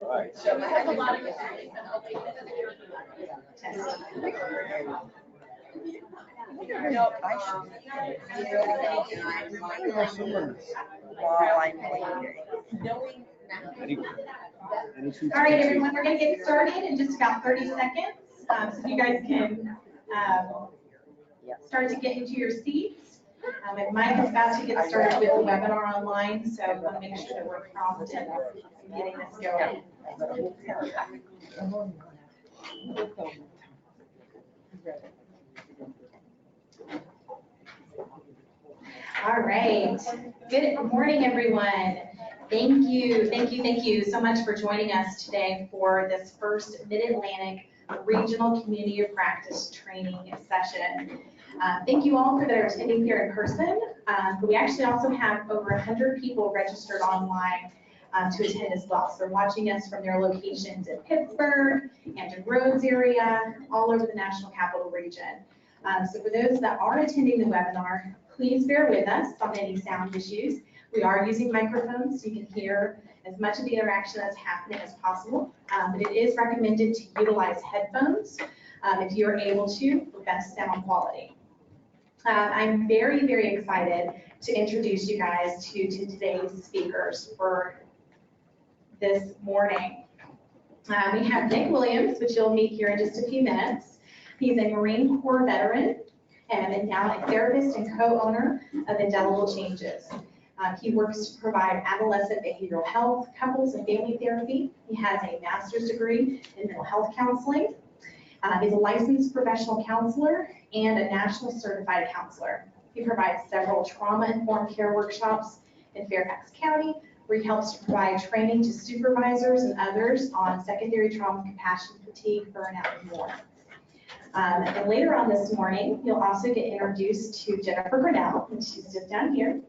Right. So I have a lot of No, I should. While I'm bleeding. All right, everyone, we're going to get started in just about 30 seconds. So you guys can start to get into your seats. And Mike is about to get started with the webinar online, so we want to make sure that we're prompt in getting this going. All right. Good morning, everyone. Thank you so much for joining us today for this first Mid-Atlantic Regional Community of Practice Training session. Thank you all that are attending here in person, but we actually also have over 100 people registered online to attend as well. So they're watching us from their locations in Pittsburgh, Hampton Roads area, all over the National Capital Region. So for those that are attending the webinar, please bear with us on any sound issues. We are using microphones so you can hear as much of the interaction that's happening as possible, but it is recommended to utilize headphones if you're able to for best sound quality. I'm very excited to introduce you guys to today's speakers for this morning. We have Nick Williams, which you'll meet here in just a few minutes. He's a Marine Corps veteran and now a therapist and co-owner of Indelible Changes. He works to provide adolescent behavioral health, couples, and family therapy. He has a master's degree in mental health counseling. He's a licensed professional counselor and a national certified counselor. He provides several trauma-informed care workshops in Fairfax County, where he helps to provide training to supervisors and others on secondary trauma, compassion, fatigue, burnout, and more. And later on this morning, you'll also get introduced to Jennifer Grinnell, and she's just down here.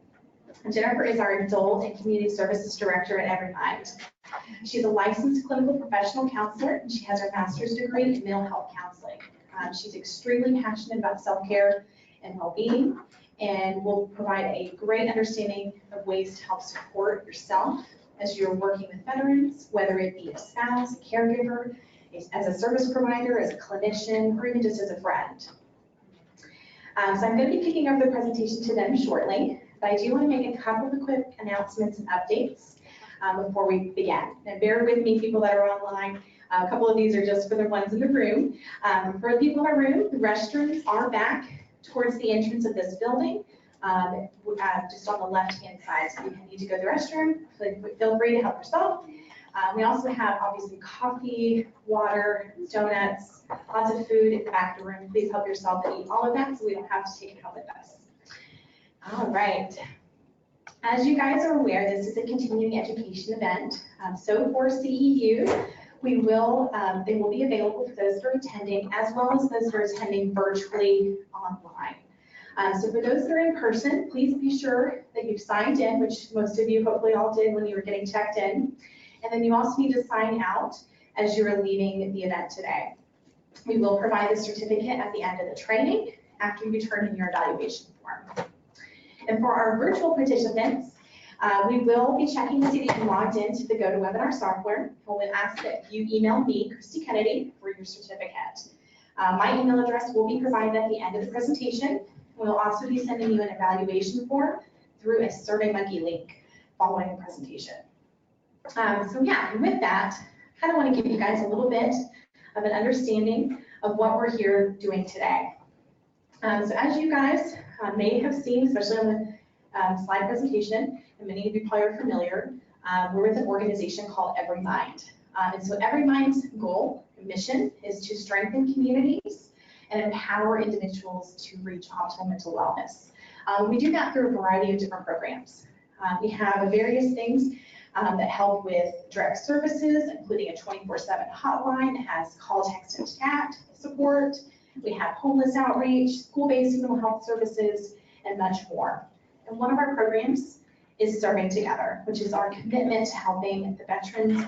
And Jennifer is our Adult and Community Services Director at EveryMind. She's a licensed clinical professional counselor, and she has her master's degree in mental health counseling. She's extremely passionate about self-care and well-being, and will provide a great understanding of ways to help support yourself as you're working with veterans, whether it be a spouse, a caregiver, as a service provider, as a clinician, or even just as a friend. So I'm going to be kicking over the presentation to them shortly, but I do want to make a couple of quick announcements and updates before we begin. And bear with me, people that are online. A couple of these are just for the ones in the room. For the people in our room, the restrooms are back towards the entrance of this building, just on the left-hand side. So if you need to go to the restroom, feel free to help yourself. We also have, obviously, coffee, water, donuts, lots of food in the back of the room. Please help yourself and eat all of that so we don't have to take it home with us. All right. As you guys are aware, this is a continuing education event. So for CEU, they will be available for those that are attending, as well as those that are attending virtually online. So for those that are in person, please be sure that you've signed in, which most of you hopefully all did when you were getting checked in. And then you also need to sign out as you're leaving the event today. We will provide the certificate at the end of the training after you turn in your evaluation form. And for our virtual participants, we will be checking to see that you logged into the GoToWebinar software. We'll ask that you email me, Christy Kennedy, for your certificate. My email address will be provided at the end of the presentation. We'll also be sending you an evaluation form through a SurveyMonkey link following the presentation. So yeah, and with that, I kind of want to give you guys a little bit of an understanding of what we're here doing today. So as you guys may have seen, especially on the slide presentation, and many of you probably are familiar, we're with an organization called EveryMind. And so EveryMind's goal and mission is to strengthen communities and empower individuals to reach optimal mental wellness. We do that through a variety of different programs. We have various things that help with direct services, including a 24/7 hotline that has call, text, and chat support. We have homeless outreach, school-based mental health services, and much more. And one of our programs is Serving Together, which is our commitment to helping the veterans,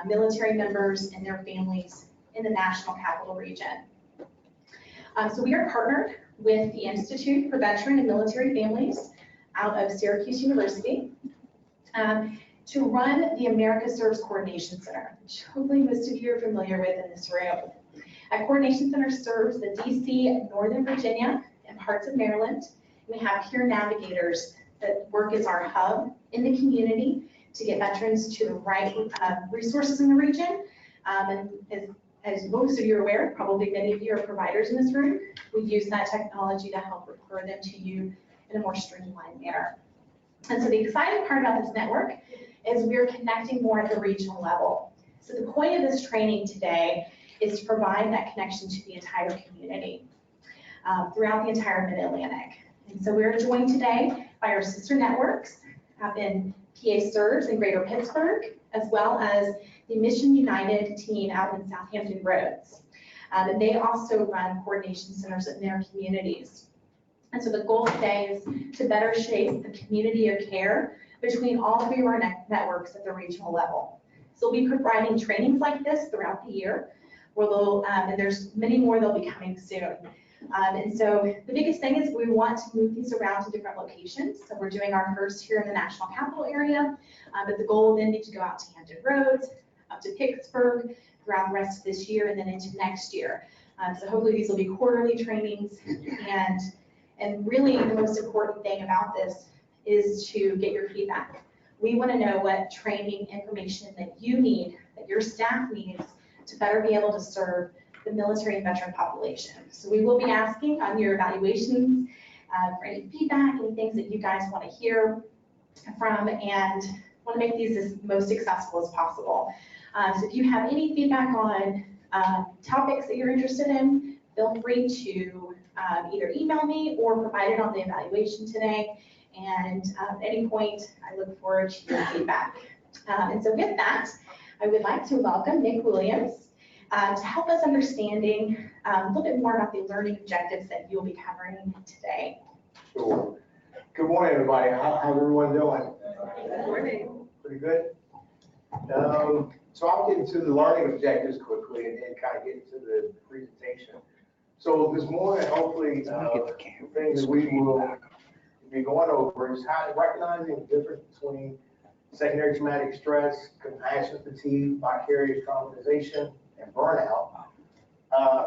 military members, and their families in the National Capital Region. So we are partnered with the Institute for Veteran and Military Families out of Syracuse University. to run the America Serves Coordination Center, which hopefully most of you are familiar with in this room. Our Coordination Center serves the DC, Northern Virginia, and parts of Maryland. We have peer navigators that work as our hub in the community to get veterans to the right resources in the region. And as most of you are aware, probably many of you are providers in this room, we use that technology to help refer them to you in a more streamlined manner. And so the exciting part about this network is we're connecting more at the regional level. So the point of this training today is to provide that connection to the entire community throughout the entire Mid-Atlantic. And so we're joined today by our sister networks up in PA Serves in Greater Pittsburgh, as well as the Mission United team out in Southampton Roads. And they also run coordination centers in their communities. And so the goal today is to better shape the community of care between all three of our networks at the regional level. So we'll be providing trainings like this throughout the year, where and there's many more that'll be coming soon. And so the biggest thing is we want to move these around to different locations. So we're doing our first here in the National Capital area, but the goal will then be to go out to Hampton Roads, up to Pittsburgh, throughout the rest of this year, and then into next year. So hopefully these will be quarterly trainings, and really the most important thing about this is to get your feedback. We want to know what training information that you need, that your staff needs to better be able to serve the military and veteran population. So we will be asking on your evaluations for any feedback, any things that you guys want to hear from, and want to make these as most accessible as possible. So if you have any feedback on topics that you're interested in, feel free to either email me or provide it on the evaluation today. And at any point, I look forward to your feedback. And so with that, I would like to welcome Nick Williams to help us understanding a little bit more about the learning objectives that you'll be covering today. Sure. Good morning, everybody. How's everyone doing? Good morning. Pretty good? So I'll get into the learning objectives quickly and then kind of get into the presentation. So this morning, hopefully, the things that we will be going over is how recognizing the difference between secondary traumatic stress, compassion fatigue, vicarious traumatization, and burnout.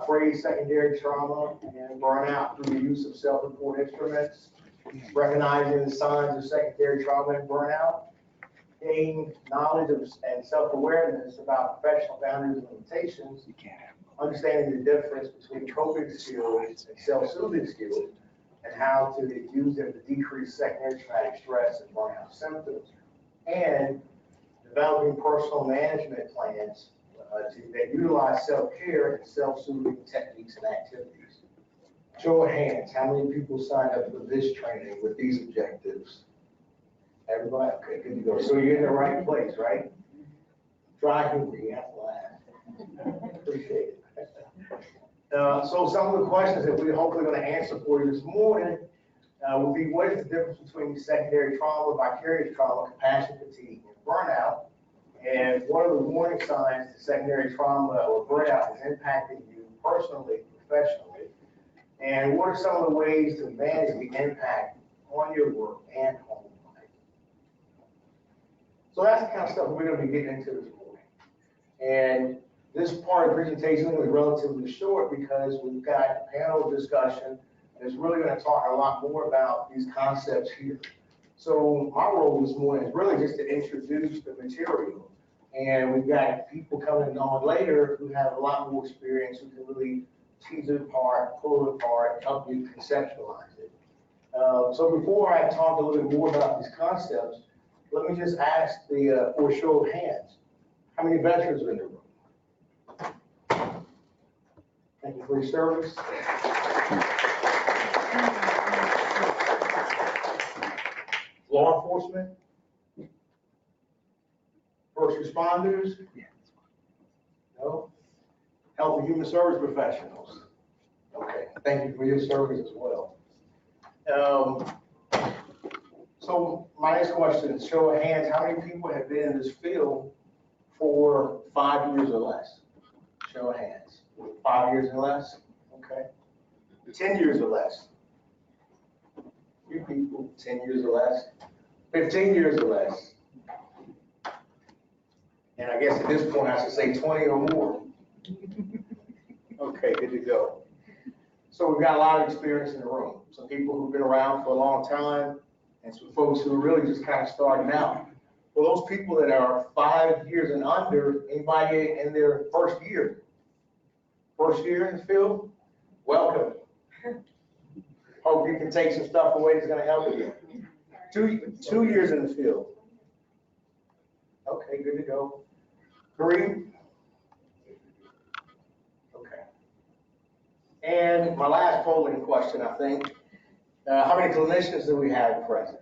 Phrase secondary trauma and burnout through the use of self-report instruments, recognizing the signs of secondary trauma and burnout, gain knowledge of and self-awareness about professional boundaries and limitations, understanding the difference between coping skills and self-soothing skills, and how to use them to decrease secondary traumatic stress and burnout symptoms, and developing personal management plans that utilize self-care and self-soothing techniques and activities. Show of hands, how many people signed up for this training with these objectives? Everybody? Okay, good to go. So you're in the right place, right? Dry humor, you have to laugh. Appreciate it. So some of the questions that we're hopefully going to answer for you this morning will be, what is the difference between secondary trauma, vicarious trauma, compassion fatigue, and burnout? And what are the warning signs that secondary trauma or burnout is impacting you personally, professionally? And what are some of the ways to manage the impact on your work and home life? So that's the kind of stuff we're going to be getting into this morning. And this part of the presentation is relatively short because we've got a panel discussion and it's really going to talk a lot more about these concepts here. So my role this morning is really just to introduce the material. And we've got people coming on later who have a lot more experience, who can really tease it apart, pull it apart, help you conceptualize it. So before I talk a little bit more about these concepts, let me just ask for a show of hands. How many veterans are in the room? Thank you for your service. Law enforcement? First responders? No? Health and human service professionals? Okay, thank you for your service as well. So my next question is, show of hands, how many people have been in this field for 5 years or less? Show of hands. 5 years or less? Okay. 10 years or less? Few people, 10 years or less. 15 years or less? And I guess at this point, I should say 20 or more. Okay, good to go. So we've got a lot of experience in the room. Some people who've been around for a long time, and some folks who are really just kind of starting out. For those people that are 5 years and under, anybody in their first year? First year in the field? Welcome. Hope you can take some stuff away that's gonna help you. Two years in the field. Okay, good to go. 3? Okay. And my last polling question, I think, how many clinicians do we have present?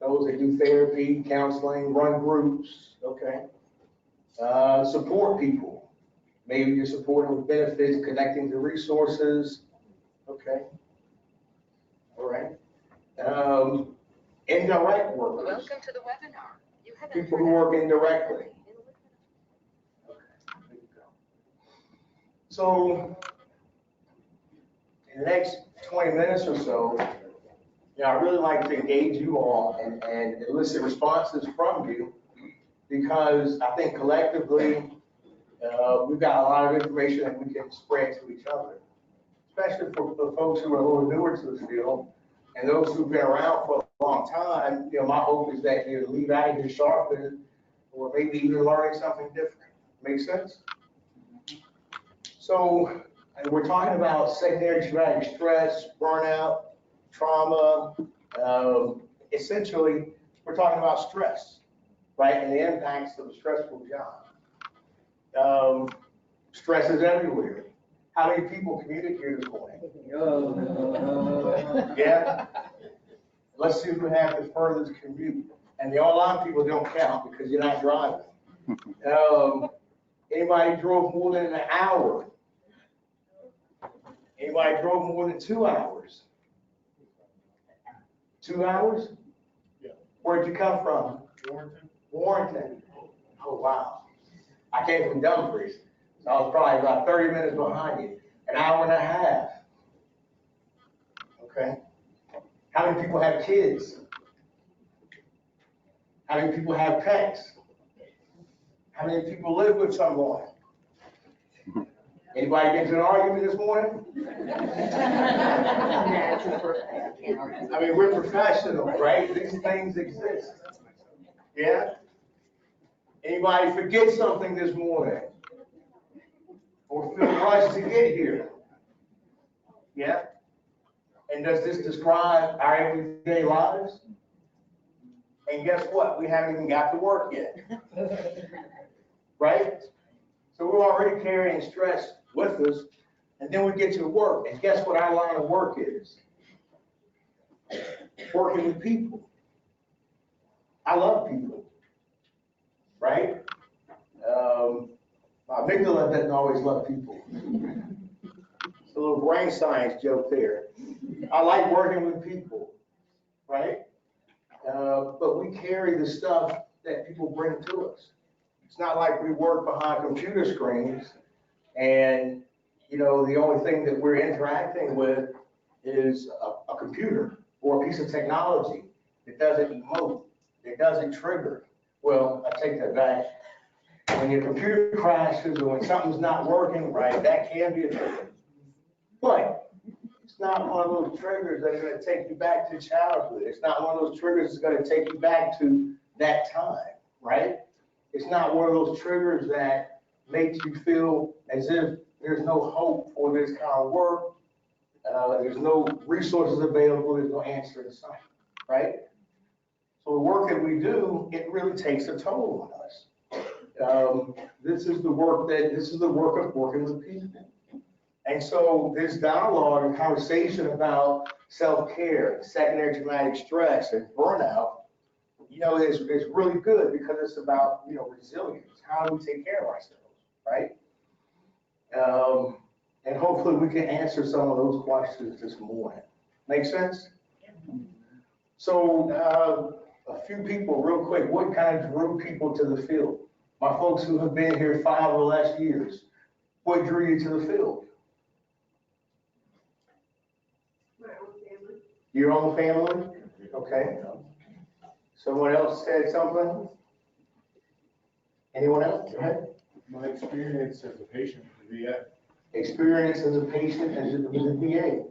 Those that do therapy, counseling, run groups, okay. Support people. Maybe you're supporting with benefits, connecting to resources, okay. All right. Indirect workers. Welcome to the webinar. You have People who work indirectly. So, in the next 20 minutes or so, I really like to engage you all and elicit responses from you, because I think collectively, we've got a lot of information that we can spread to each other, especially for the folks who are a little newer to the field, and those who've been around for a long time. My hope is that you leave out of here sharpened, or maybe even learning something different. Make sense? So, we're talking about secondary traumatic stress, burnout, trauma. Essentially, we're talking about stress, right? And the impacts of a stressful job. Stress is everywhere. How many people commuted here this morning? Yeah? Let's see who had the furthest commute. And the online people don't count because you're not driving. Anybody drove more than an hour? Anybody drove more than 2 hours? 2 hours? Yeah. Where'd you come from? Warrenton. Oh, wow. I came from Dumfries, so I was probably about 30 minutes behind you. An hour and a half. Okay. How many people have kids? How many people have pets? How many people live with someone? Anybody get into an argument this morning? I mean, we're professionals, right? These things exist. Yeah? Anybody forget something this morning? Or feel rushed to get here? Yeah? And does this describe our everyday lives? And guess what? We haven't even got to work yet. Right? So we're already carrying stress with us, and then we get to work, and guess what our line of work is? Working with people. I love people, right? My amygdala doesn't always love people. It's a little brain science joke there. I like working with people, right? But we carry the stuff that people bring to us. It's not like we work behind computer screens and, the only thing that we're interacting with is a computer or a piece of technology. It doesn't emote. It doesn't trigger. Well, I take that back. When your computer crashes or when something's not working right, that can be a trigger. But it's not one of those triggers that are going to take you back to childhood. It's not one of those triggers that's going to take you back to that time, right? It's not one of those triggers that makes you feel as if there's no hope for this kind of work. There's no resources available. There's no answer in sight, right? So the work that we do, it really takes a toll on us. This is the work of working with people. And so this dialogue and conversation about self-care, secondary traumatic stress, and burnout, is really good because it's about, resilience. How do we take care of ourselves, right? And hopefully we can answer some of those questions this morning. Make sense? So a few people real quick, what kind of drew people to the field? My folks who have been here 5 or less years, what drew you to the field? My own family. Your own family? Okay. Someone else said something? Anyone else? Go ahead. My experience as a patient with VA. Experience as a patient as with the VA.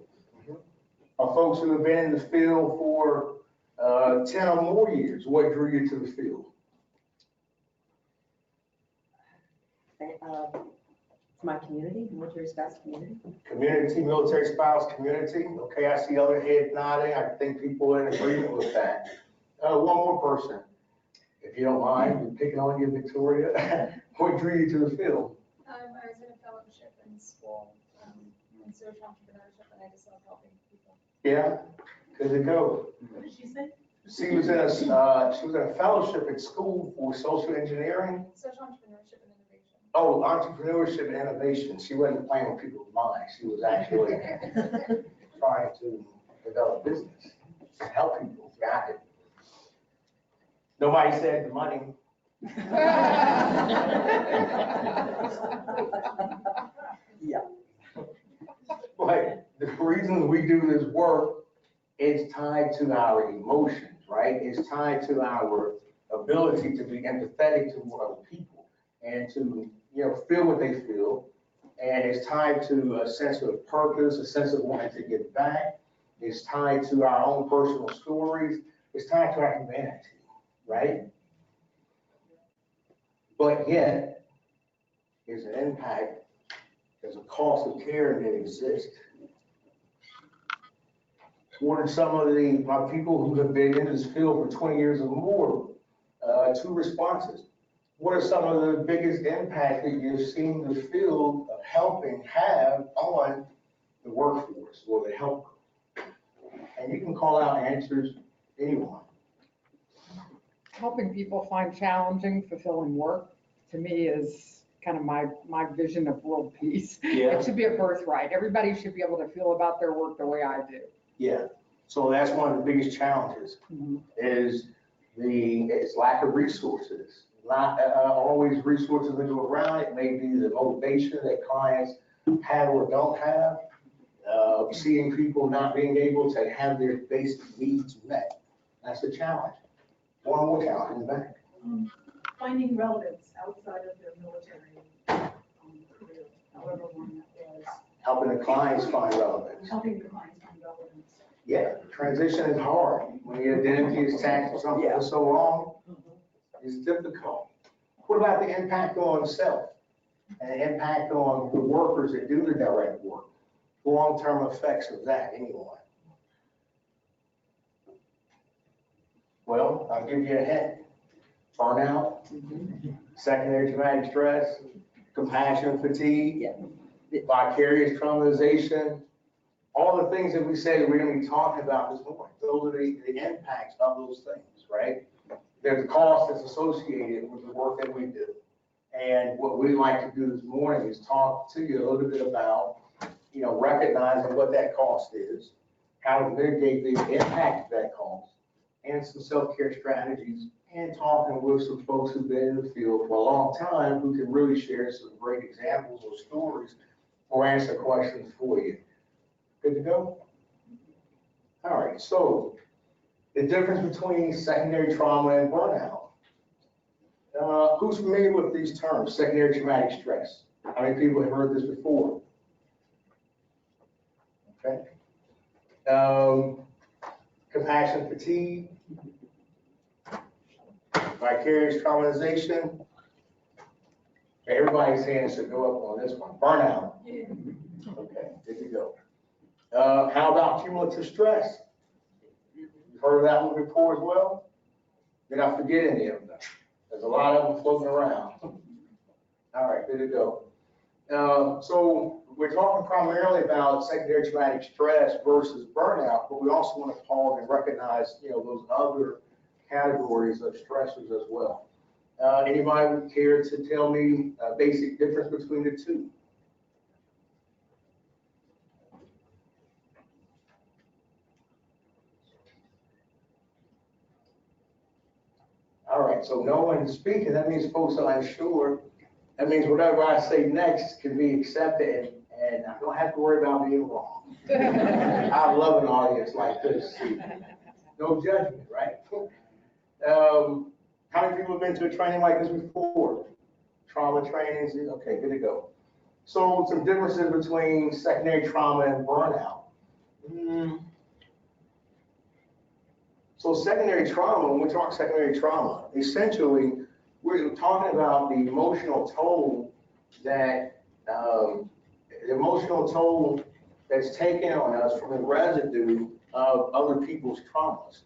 Are folks who have been in the field for 10 or more years, what drew you to the field? It's my community, military spouse community. Community, military spouse community. Okay, I see other heads nodding. I think people are in agreement with that. One more person, if you don't mind, we're picking on you, Victoria. What drew you to the field? I was in a fellowship in school in social entrepreneurship, and I just love helping people. Yeah, good to go. What did she say? She was in a fellowship at school for social engineering. Social entrepreneurship and innovation. Oh, entrepreneurship and innovation. She wasn't playing with people's minds. She was actually trying to develop business, help people. Got it. Nobody said the money. Yeah. But the reason we do this work is tied to our emotions, right? It's tied to our ability to be empathetic to other people and to, feel what they feel. And it's tied to a sense of purpose, a sense of wanting to give back. It's tied to our own personal stories. It's tied to our humanity, right? But yet, there's an impact, there's a cost of care that exists. What are some of my people who have been in this field for 20 years or more? Two responses. What are some of the biggest impacts that you've seen the field of helping have on the workforce or the helper? And you can call out answers, anyone. Helping people find challenging, fulfilling work, to me, is kind of my vision of world peace. Yeah. It should be a birthright. Everybody should be able to feel about their work the way I do. Yeah. So that's one of the biggest challenges is it's lack of resources. Not always resources that go around. It may be the motivation that clients have or don't have. Seeing people not being able to have their basic needs met. That's a challenge. One more challenge in the back. Finding relevance outside of their military career, however long that was. Helping the clients find relevance. Helping the clients find relevance. Yeah, transition is hard. When your identity is attached to something for so long, it's difficult. What about the impact on self and the impact on the workers that do the direct work? Long-term effects of that, anyone? Well, I'll give you a hint. Burnout, secondary traumatic stress, compassion fatigue, vicarious traumatization, all the things that we say we're going to be talking about this morning. Those are the impacts of those things, right? There's a cost that's associated with the work that we do. And what we'd like to do this morning is talk to you a little bit about, recognizing what that cost is, how to mitigate the impact of that cost, and some self-care strategies, and talking with some folks who've been in the field for a long time who can really share some great examples or stories or answer questions for you. Good to go? All right, so the difference between secondary trauma and burnout. Who's familiar with these terms, secondary traumatic stress? How many people have heard this before? Okay. Compassion fatigue, vicarious traumatization. Everybody's hands should go up on this one. Burnout. Okay, good to go. How about cumulative stress? You've heard of that one before as well? Did I forget any of them? There's a lot of them floating around. All right, good to go. So we're talking primarily about secondary traumatic stress versus burnout, but we also want to pause and recognize, those other categories of stressors as well. Anybody would care to tell me a basic difference between the two? All right, so no one's speaking. That means folks are unsure. That means whatever I say next can be accepted, and I don't have to worry about being wrong. I love an audience like this. No judgment, right? How many people have been to a training like this before? trauma trainings, okay, good to go. So some differences between secondary trauma and burnout. So secondary trauma, when we talk secondary trauma, essentially, we're talking about the emotional toll that, the emotional toll that's taken on us from the residue of other people's traumas.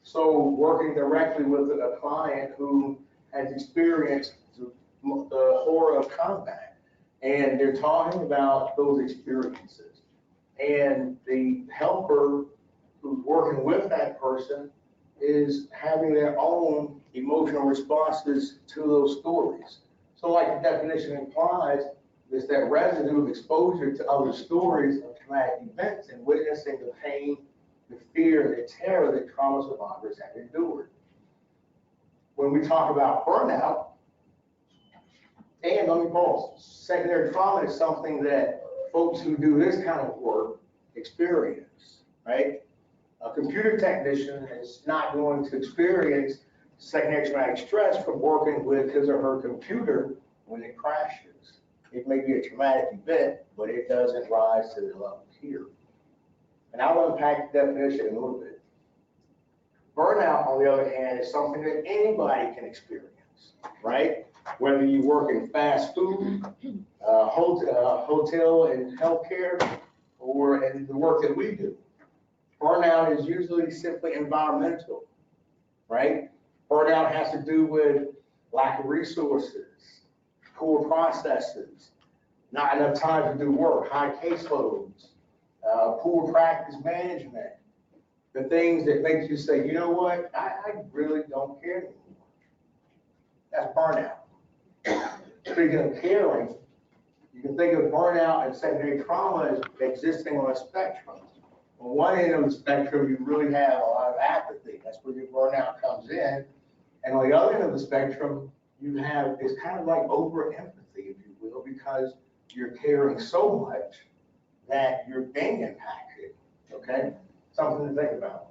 So working directly with a client who has experienced the horror of combat, and they're talking about those experiences. And the helper who's working with that person is having their own emotional responses to those stories. So like the definition implies, it's that residue of exposure to other stories of traumatic events and witnessing the pain, the fear, the terror that trauma survivors have endured. When we talk about burnout, and let me pause, secondary trauma is something that folks who do this kind of work experience, right? A computer technician is not going to experience secondary traumatic stress from working with his or her computer when it crashes. It may be a traumatic event, but it doesn't rise to the level here. And I'll unpack the definition in a little bit. Burnout, on the other hand, is something that anybody can experience, right? Whether you work in fast food, hotel and healthcare, or in the work that we do. Burnout is usually simply environmental, right? Burnout has to do with lack of resources, poor processes, not enough time to do work, high caseloads, poor practice management, the things that make you say, you know what, I really don't care anymore. That's burnout. Speaking of caring, you can think of burnout and secondary trauma as existing on a spectrum. On one end of the spectrum, you really have a lot of apathy. That's where your burnout comes in. And on the other end of the spectrum, you have, it's kind of like over-empathy, if you will, because you're caring so much that you're being impacted, okay? Something to think about.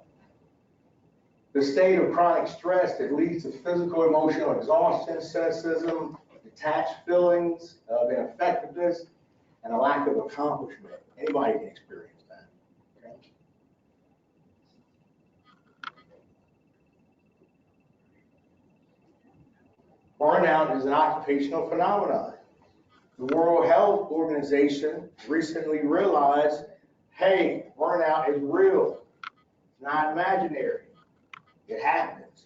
The state of chronic stress that leads to physical, emotional exhaustion, cynicism, detached feelings of ineffectiveness, and a lack of accomplishment. Anybody can experience that, okay? Burnout is an occupational phenomenon. The World Health Organization recently realized, hey, burnout is real. It's not imaginary. It happens.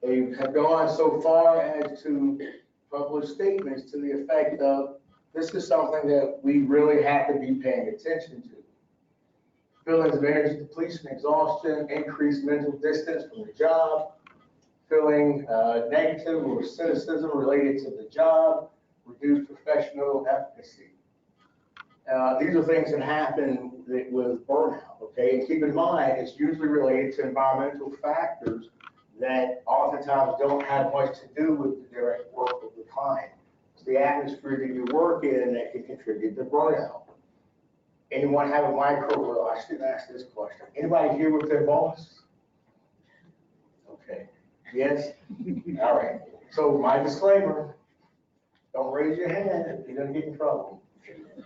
They have gone so far as to publish statements to the effect of, this is something that we really have to be paying attention to. Feelings of energy depletion, exhaustion, increased mental distance from the job, feeling negative or cynicism related to the job, reduced professional efficacy. These are things that happen with burnout, okay? And keep in mind, it's usually related to environmental factors that oftentimes don't have much to do with the direct work of the client. It's the atmosphere that you work in that can contribute to burnout. Anyone have a well, I shouldn't ask this question. Anybody here with their boss? Okay, yes? All right, so my disclaimer, don't raise your hand if you're gonna get in trouble.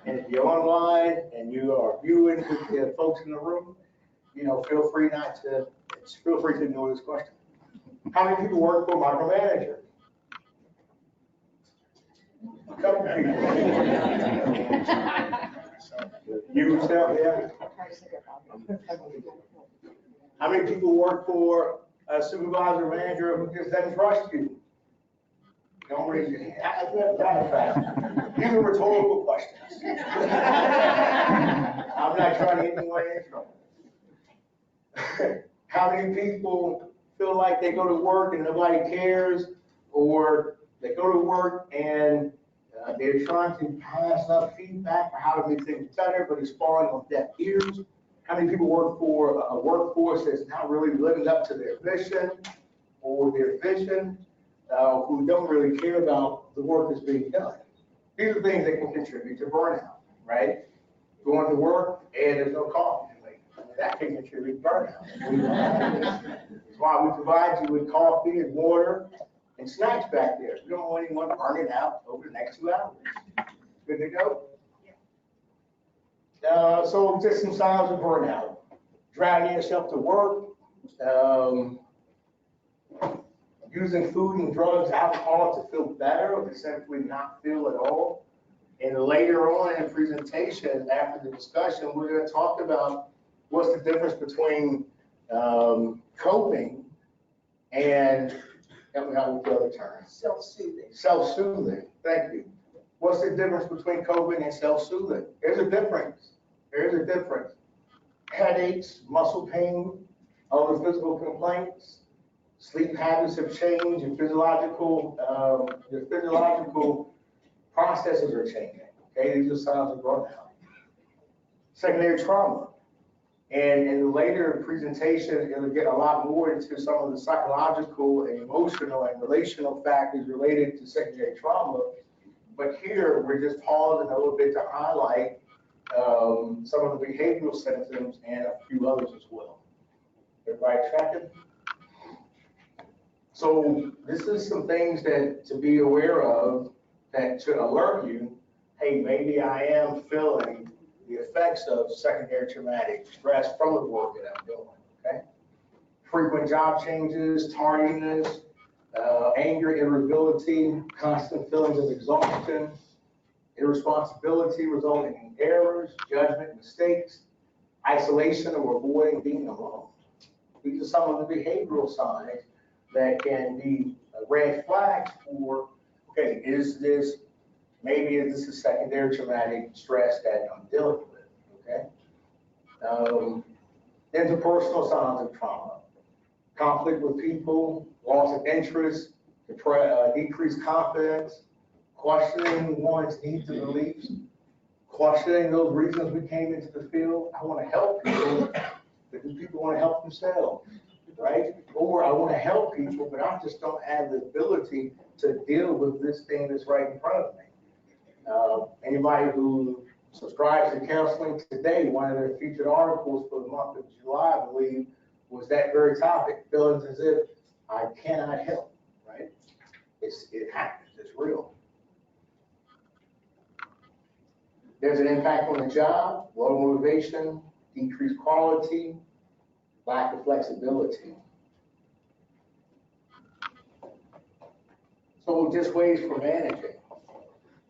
And if you're online and you are viewing the folks in the room, you know, feel free to ignore this question. How many people work for a micromanager? A couple people. You yourself, yeah. How many people work for a supervisor or manager who just doesn't trust you? Don't raise your hand. These are rhetorical questions. I'm not trying to get anyone in trouble. How many people feel like they go to work and nobody cares, or they go to work and they're trying to pass up feedback for how to make things better, but it's falling on deaf ears? How many people work for a workforce that's not really living up to their mission or their vision, who don't really care about the work that's being done? These are things that can contribute to burnout, right? Going to work and there's no coffee to make. I mean, that can contribute to burnout. That's why we provide you with coffee and water and snacks back there. We don't want anyone burning out over the next 2 hours. Good to go? So just some signs of burnout. Dragging yourself to work, using food and drugs, alcohol to feel better, or to simply not feel at all. And later on in the presentation, after the discussion, we're going to talk about what's the difference between coping and, help me out with the other term. Self-soothing. Self-soothing, thank you. What's the difference between coping and self-soothing? There's a difference. There's a difference. Headaches, muscle pain, other physical complaints, sleep habits have changed, your physiological processes are changing. Okay, these are signs of burnout. Secondary trauma. And in the later presentation, it'll get a lot more into some of the psychological and emotional and relational factors related to secondary trauma. But here, we're just pausing a little bit to highlight some of the behavioral symptoms and a few others as well. Everybody tracking? So this is some things that to be aware of that should alert you, hey, maybe I am feeling the effects of secondary traumatic stress from the work that I'm doing, okay? Frequent job changes, tardiness, anger, irritability, constant feelings of exhaustion, irresponsibility resulting in errors, judgment, mistakes, isolation or avoiding being alone. These are some of the behavioral signs that can be red flags for, okay, maybe is this a secondary traumatic stress that I'm dealing with, okay? Interpersonal signs of trauma, conflict with people, loss of interest, decreased confidence, questioning one's needs and beliefs, questioning those reasons we came into the field. I want to help people, but do people want to help themselves, right? Or I want to help people, but I just don't have the ability to deal with this thing that's right in front of me. Anybody who subscribes to Counseling Today, one of their featured articles for the month of July, I believe, was that very topic, feelings as if I cannot help, right? It happens, it's real. There's an impact on the job, low motivation, decreased quality, lack of flexibility. So just ways for managing.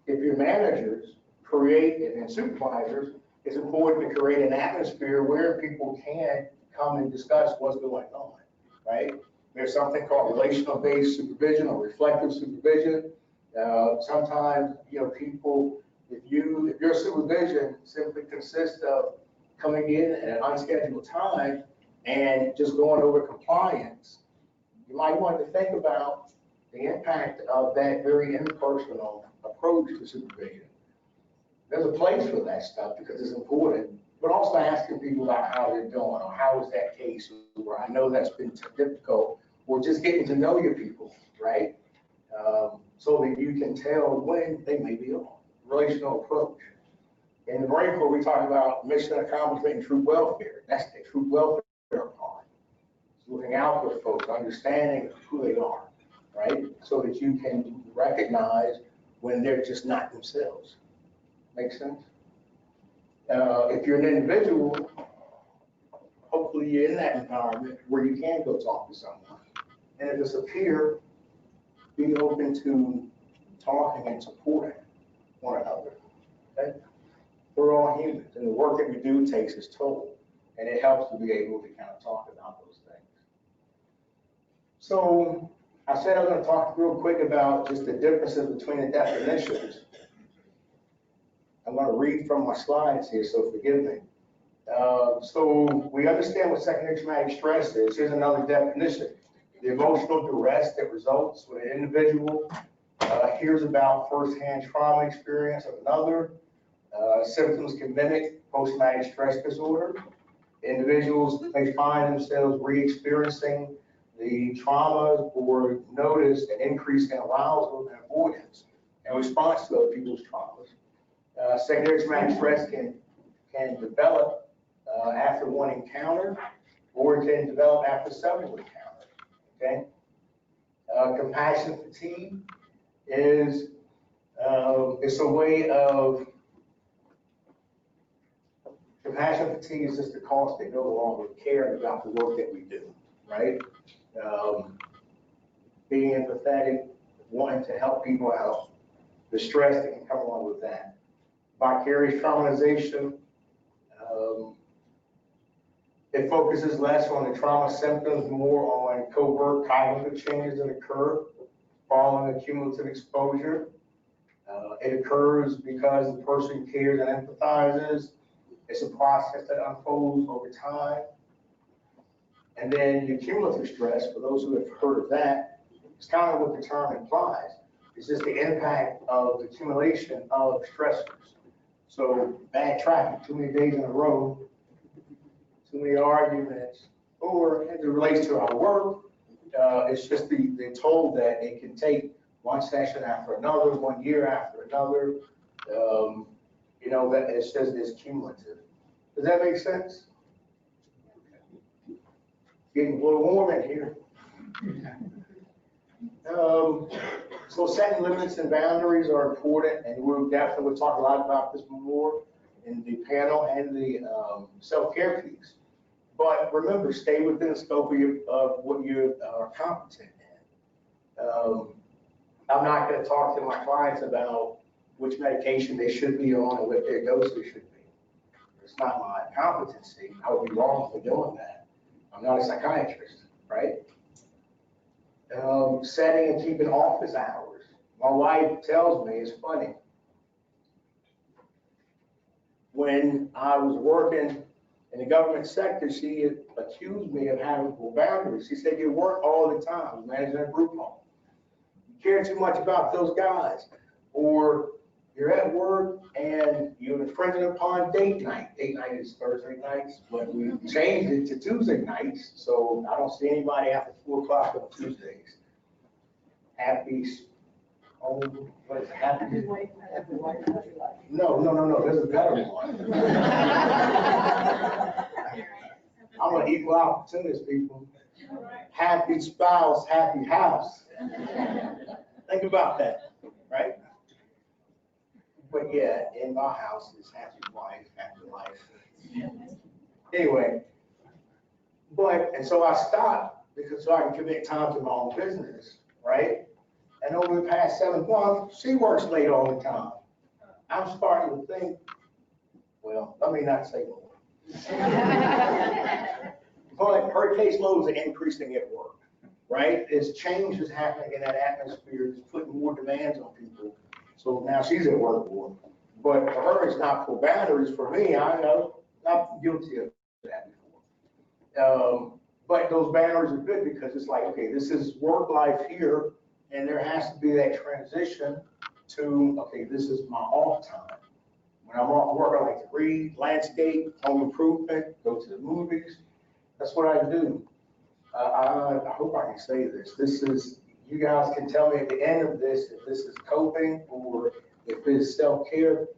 If your managers and supervisors, it's important to create an atmosphere where people can come and discuss what's going on, right? There's something called relational-based supervision or reflective supervision. Sometimes, people, if your supervision simply consists of coming in at an unscheduled time and just going over compliance, you might want to think about the impact of that very impersonal approach to supervision. There's a place for that stuff because it's important, but also asking people about how they're doing or how is that case, or I know that's been difficult, or just getting to know your people, right? So that you can tell when they may be on. Relational approach. In the Marine Corps, we talk about mission accomplishment and troop welfare. That's the troop welfare part. Looking out for folks, understanding who they are, right? So that you can recognize when they're just not themselves. Make sense? If you're an individual, hopefully you're in that environment where you can go talk to someone. And if it's a peer, be open to talking and supporting one another. Okay? We're all humans, and the work that we do takes its toll, and it helps to be able to kind of talk about those things. So I said I'm going to talk real quick about just the differences between the definitions. I'm going to read from my slides here, so forgive me. So we understand what secondary traumatic stress is. Here's another definition. The emotional duress that results when an individual hears about firsthand trauma experience of another. Symptoms can mimic post-traumatic stress disorder. Individuals may find themselves re-experiencing the trauma or notice an increase in arousal and avoidance in response to other people's traumas. Secondary traumatic stress can develop after one encounter, or it can develop after several encounters. Okay. Compassion fatigue is it's a way of, compassion fatigue is just the cost that goes along with caring about the work that we do, right? Being empathetic, wanting to help people out, the stress that can come along with that. Vicarious traumatization, it focuses less on the trauma symptoms, more on covert cognitive changes that occur following a cumulative exposure. It occurs because the person cares and empathizes. It's a process that unfolds over time. And then the cumulative stress, for those who have heard of that, it's kind of what the term implies. It's just the impact of the accumulation of stressors. So bad traffic, too many days in a row, too many arguments, or as it relates to our work, it's just the toll that it can take one session after another, 1 year after another. You know, that it's just it's cumulative. Does that make sense? Getting a little warm in here. So setting limits and boundaries are important, and we'll definitely talk a lot about this more in the panel and the self-care piece. But remember, stay within the scope of what you are competent in. I'm not going to talk to my clients about which medication they should be on and what their dosage should be. It's not my competency. I would be wrong for doing that. I'm not a psychiatrist, right? Setting and keeping office hours. My wife tells me, it's funny, when I was working in the government sector, she accused me of having poor boundaries. She said, you work all the time, managing a group home. You care too much about those guys. Or you're at work and you're infringing upon date night. Date night is Thursday nights, but we changed it to Tuesday nights, so I don't see anybody after 4 o'clock on Tuesdays. Happy, oh, what is it, happy? No, there's a better one. I'm an equal opportunist, people. Happy spouse, happy house. Think about that, right? But yeah, in my house, it's happy wife, happy life. Anyway, and so I stopped because so I can commit time to my own business, right? And over the past 7 months, she works late all the time. I'm starting to think, well, let me not say more. But her caseloads are increasing at work, right? As change is happening in that atmosphere, it's putting more demands on people. So now she's at work more. But for her, it's not for boundaries. For me, I know I'm guilty of that before. But those boundaries are good because it's like, okay, this is work life here, and there has to be that transition to, okay, this is my off time. When I'm off work, I like to read, landscape, home improvement, go to the movies. That's what I do. I hope I can say this. This is, you guys can tell me at the end of this if this is coping or if it's self-care.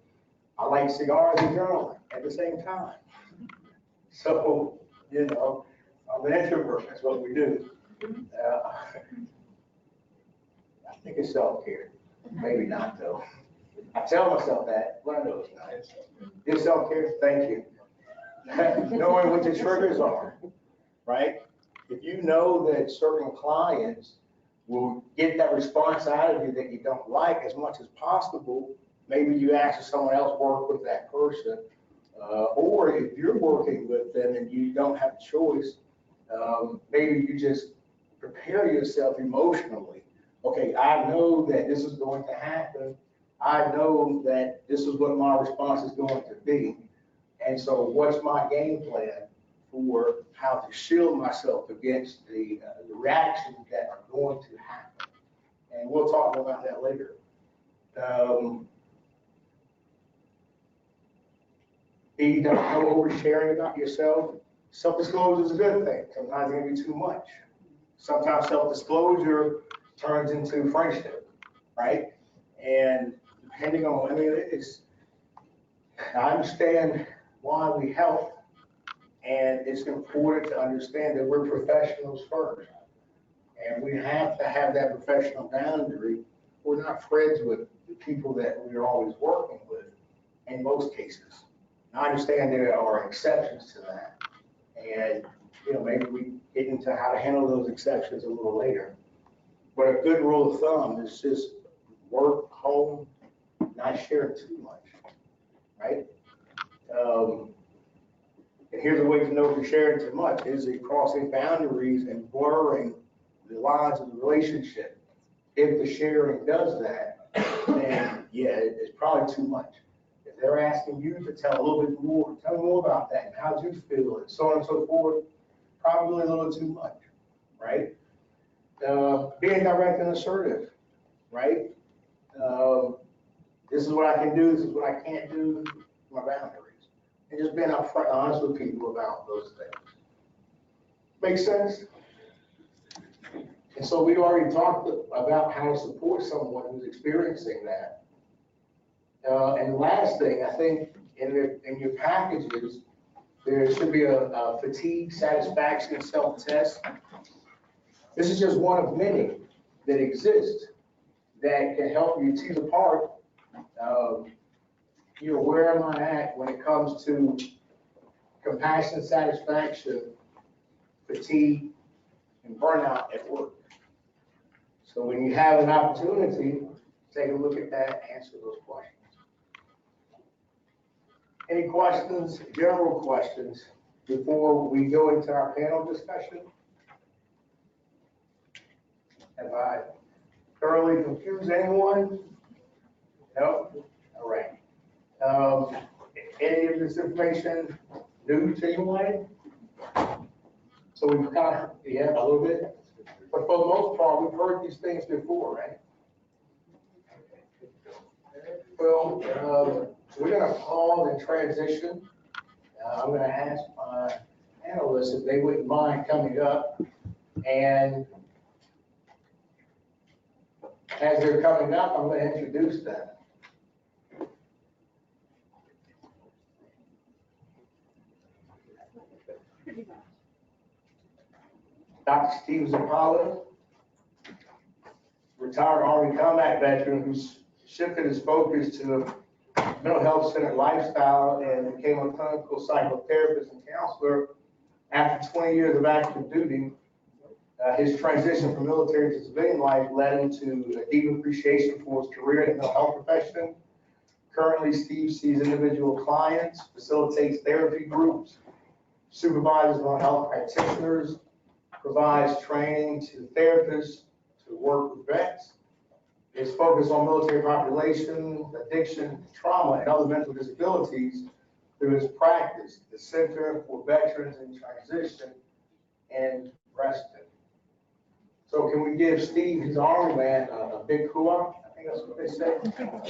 I like cigars and journaling at the same time. So, you know, I'm an introvert. That's what we do. I think it's self-care. Maybe not, though. I tell myself that, but I know it's not. It's self-care. Thank you. Knowing what the triggers are, right? If you know that certain clients will get that response out of you that you don't like as much as possible, maybe you ask someone else work with that person. Or if you're working with them and you don't have a choice, maybe you just prepare yourself emotionally. Okay, I know that this is going to happen. I know that this is what my response is going to be. And so what's my game plan for how to shield myself against the reactions that are going to happen? And we'll talk about that later. You don't know oversharing about yourself. Self-disclosure is a good thing. Sometimes it can be too much. Sometimes self-disclosure turns into friendship, right? And depending on, I mean, I understand why we help, and it's important to understand that we're professionals first. And we have to have that professional boundary. We're not friends with the people that we're always working with in most cases. I understand there are exceptions to that. And, maybe we get into how to handle those exceptions a little later. But a good rule of thumb is just work, home, not sharing too much, right? And here's a way to know if you're sharing too much, is it crossing boundaries and blurring the lines of the relationship. If the sharing does that, then yeah, it's probably too much. If they're asking you to tell a little bit more, tell me more about that, and how'd you feel, and so on and so forth, probably a little too much, right? Being direct and assertive, right? This is what I can do, this is what I can't do, my boundaries. And just being upfront, honest with people about those things. Make sense? And so we already talked about how to support someone who's experiencing that. And the last thing, I think in your packages, there should be a fatigue, satisfaction, self-test. This is just one of many that exist that can help you tease apart, where am I at when it comes to compassion, satisfaction, fatigue, and burnout at work. So when you have an opportunity, take a look at that, answer those questions. Any questions, general questions, before we go into our panel discussion? Have I thoroughly confused anyone? No? All right. Any of this information new to anyone? So we've got, a little bit. But for the most part, we've heard these things before, right? Well, we're going to pause and transition. I'm going to ask my panelists if they wouldn't mind coming up. And as they're coming up, I'm going to introduce them. Dr. Steve Zappala, retired Army combat veteran who's shifted his focus to mental health centered lifestyle and became a clinical psychotherapist and counselor after 20 years of active duty. His transition from military to civilian life led him to a deep appreciation for his career in the mental health profession. Currently, Steve sees individual clients, facilitates therapy groups, supervises mental health practitioners, provides training to therapists to work with vets. His focus on military population, addiction, trauma, and other mental disabilities through his practice, the Center for Veterans in Transition in Preston. So can we give Steve, his Army man, a big hooah? I think that's what they say.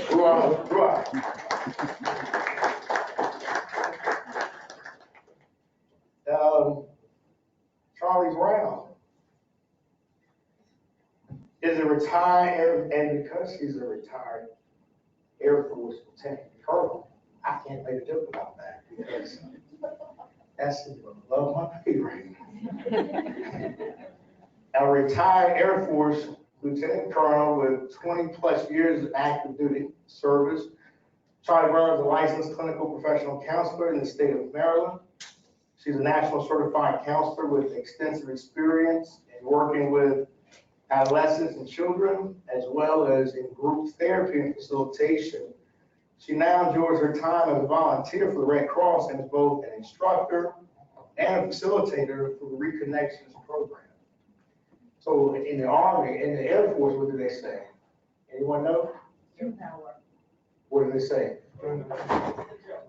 Hooah, hooah. Charlie Brown is a retired, and because he's a retired Air Force Lieutenant Colonel, I can't make a joke about that because that's love my favorite. A retired Air Force Lieutenant Colonel with 20 plus years of active duty service. Charlie Brown is a licensed clinical professional counselor in the state of Maryland. She's a national certified counselor with extensive experience in working with adolescents and children, as well as in group therapy and facilitation. She now enjoys her time as a volunteer for the Red Cross and is both an instructor and a facilitator for the Reconnections program. So in the Army, in the Air Force, what do they say? Anyone know? What do they say?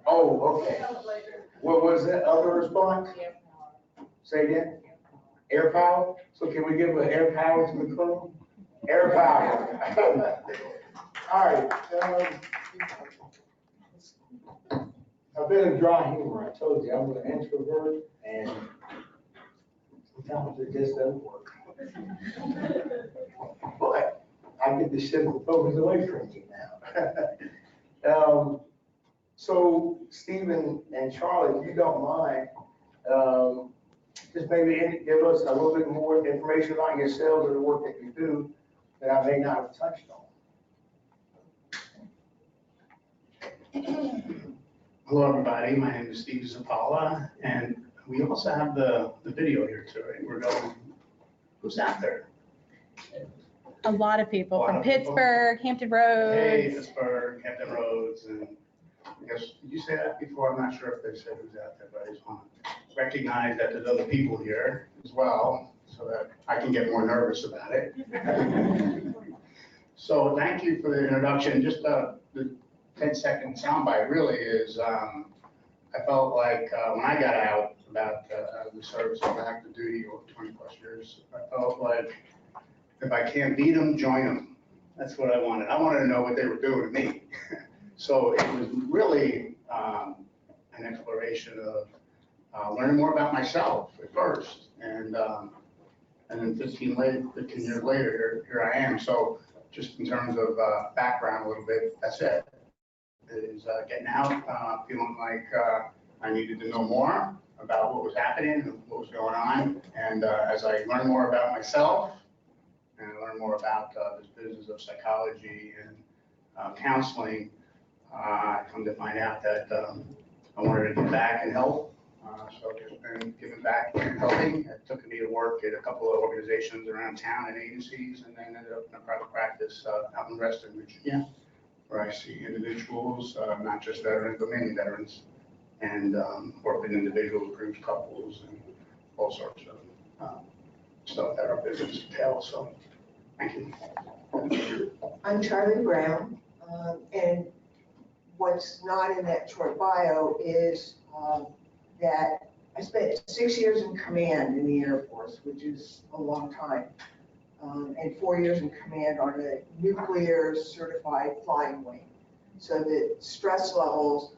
Oh, okay. What was that other response? Say again? Air power? So can we give an air power to the colonel? Air power. All right. A bit of dry humor. I told you I'm an introvert, and sometimes it just doesn't work. But I get to shift the focus away from you now. So Stephen and Charlie, if you don't mind, just maybe give us a little bit more information about yourselves and the work that you do that I may not have touched on. Hello, everybody. My name is Steve Zapala, and we also have the video here too, right? We're going, who's out there? A lot of people A lot from of people. Pittsburgh, Hampton Hey, Roads. Pittsburgh, Hampton Roads, and I guess, did you say that before? I'm not sure if they said who's out there, but I just want to recognize that there's other people here as well, so that I can get more nervous about it. So thank you for the introduction. Just the 10-second soundbite really is, I felt like when I got out about the service of active duty over 20 plus years, I felt like if I can't beat them, join them. That's what I wanted. I wanted to know what they were doing to me. So it was really an exploration of learning more about myself at first. And then 15 years later, here I am. So just in terms of background a little bit, that's it. It is getting out, feeling like I needed to know more about what was happening and what was going on. And as I learn more about myself and I learn more about this business of psychology and counseling, I come to find out that I wanted to give back and help. So I've just been giving back and helping. It took me to work at a couple of organizations around town and agencies, and then ended up in a private practice out in Reston, Virginia, where I see individuals, not just veterans, but mainly veterans, and work with individuals, groups, couples, and all sorts of stuff that our business entails. So, thank you. I'm Charlie Brown, and what's not in that short bio is that I spent 6 years in command in the Air Force, which is a long time, and 4 years in command on a nuclear certified flying wing. So the stress levels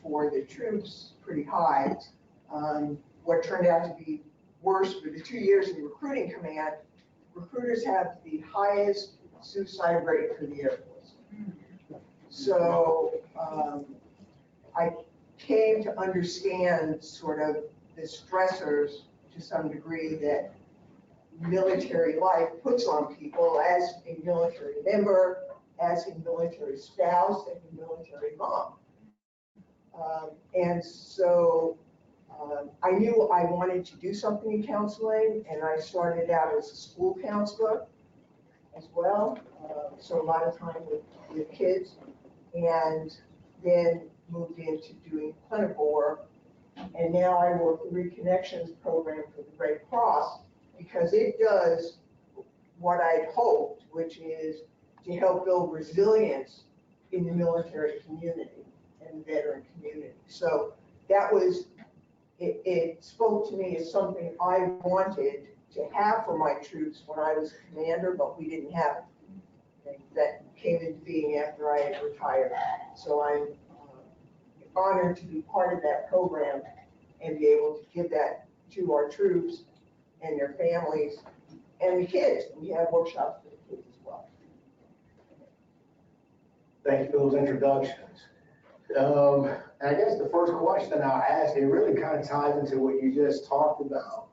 for the troops pretty high. What turned out to be worse for the 2 years in recruiting command, recruiters have the highest suicide rate for the Air Force. So I came to understand sort of the stressors to some degree that military life puts on people as a military member, as a military spouse, as a military mom. And so I knew I wanted to do something in counseling, and I started out as a school counselor as well. So a lot of time with kids, and then moved into doing clinical work. And now I work the Reconnections program for the Red Cross, because it does what I'd hoped, which is to help build resilience in the military community and the veteran community. So that was, it spoke to me as something I wanted to have for my troops when I was a commander, but we didn't have it. That came into being after I had retired. So I'm honored to be part of that program and be able to give that to our troops and their families and the kids. We have workshops for the kids as well. Thank you for those introductions. And I guess the first question I'll ask, it really kind of ties into what you just talked about.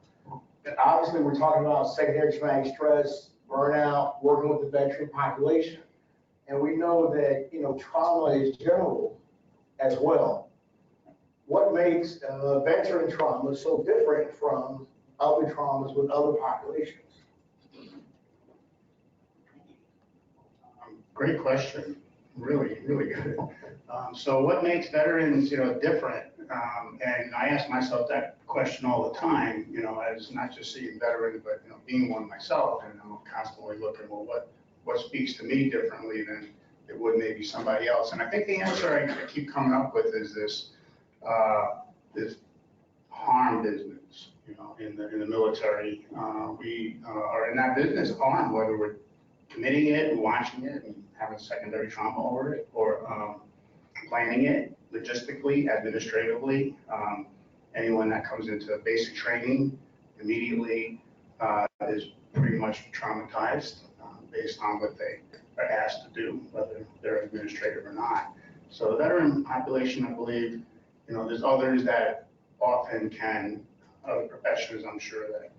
And obviously, we're talking about secondary traumatic stress, burnout, working with the veteran population. And we know that, trauma is general as well. What makes veteran trauma so different from other traumas with other populations? Great question. Really, really good. So what makes veterans, different? And I ask myself that question all the time, as not just seeing veterans, but, being one myself. And I'm constantly looking, well, what speaks to me differently than it would maybe somebody else? And I think the answer I keep coming up with is this harm business, in the military. We are in that business of harm, whether we're committing it, watching it, and having secondary trauma over it, or planning it logistically, administratively. Anyone that comes into basic training immediately is pretty much traumatized based on what they are asked to do, whether they're administrative or not. So the veteran population, I believe, there's others that often can other professions, I'm sure that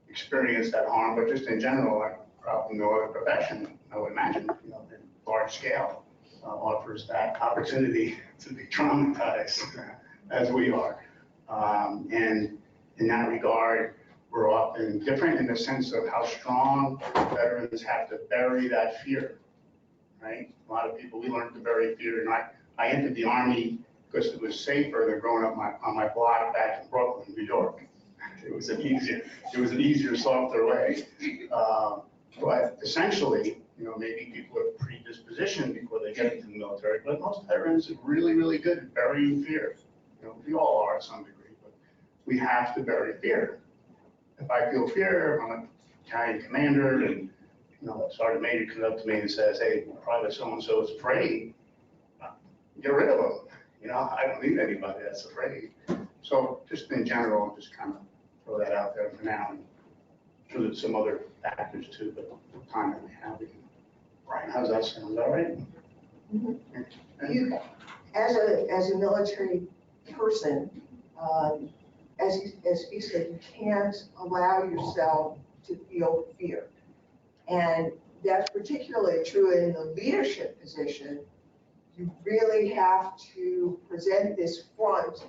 experience that harm, but just in general, like probably no other profession, I would imagine, in large scale, offers that opportunity to be traumatized as we are. And in that regard, we're often different in the sense of how strong veterans have to bury that fear, right? A lot of people, we learned to bury fear. And I entered the Army because it was safer than growing up on my block back in Brooklyn, New York. It was an easier, softer way. But essentially, maybe people are predispositioned before they get into the military, but most veterans are really, really good at burying fear. We all are to some degree, but we have to bury fear. If I feel fear, I'm a battalion commander, and Sergeant Major comes up to me and says, "Hey, Private so-and-so is afraid," get rid of them. I don't need anybody that's afraid. So just in general, just kind of throw that out there for now. And I'm sure there's some other factors too, but the time that we have. Brian, how's that sound? Is that right? You, as a military person, as he said, you can't allow yourself to feel fear. And that's particularly true in the leadership position. You really have to present this front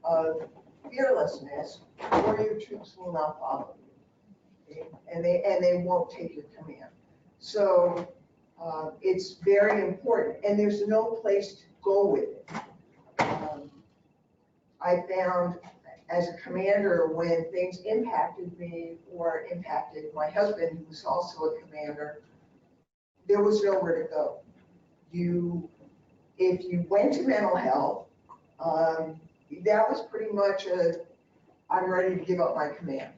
of fearlessness, or your troops will not follow you. Okay? And they won't take your command. So it's very important, and there's no place to go with it. I found as a commander, when things impacted me or impacted my husband, who was also a commander, there was nowhere to go. If you went to mental health, that was pretty much I'm ready to give up my command.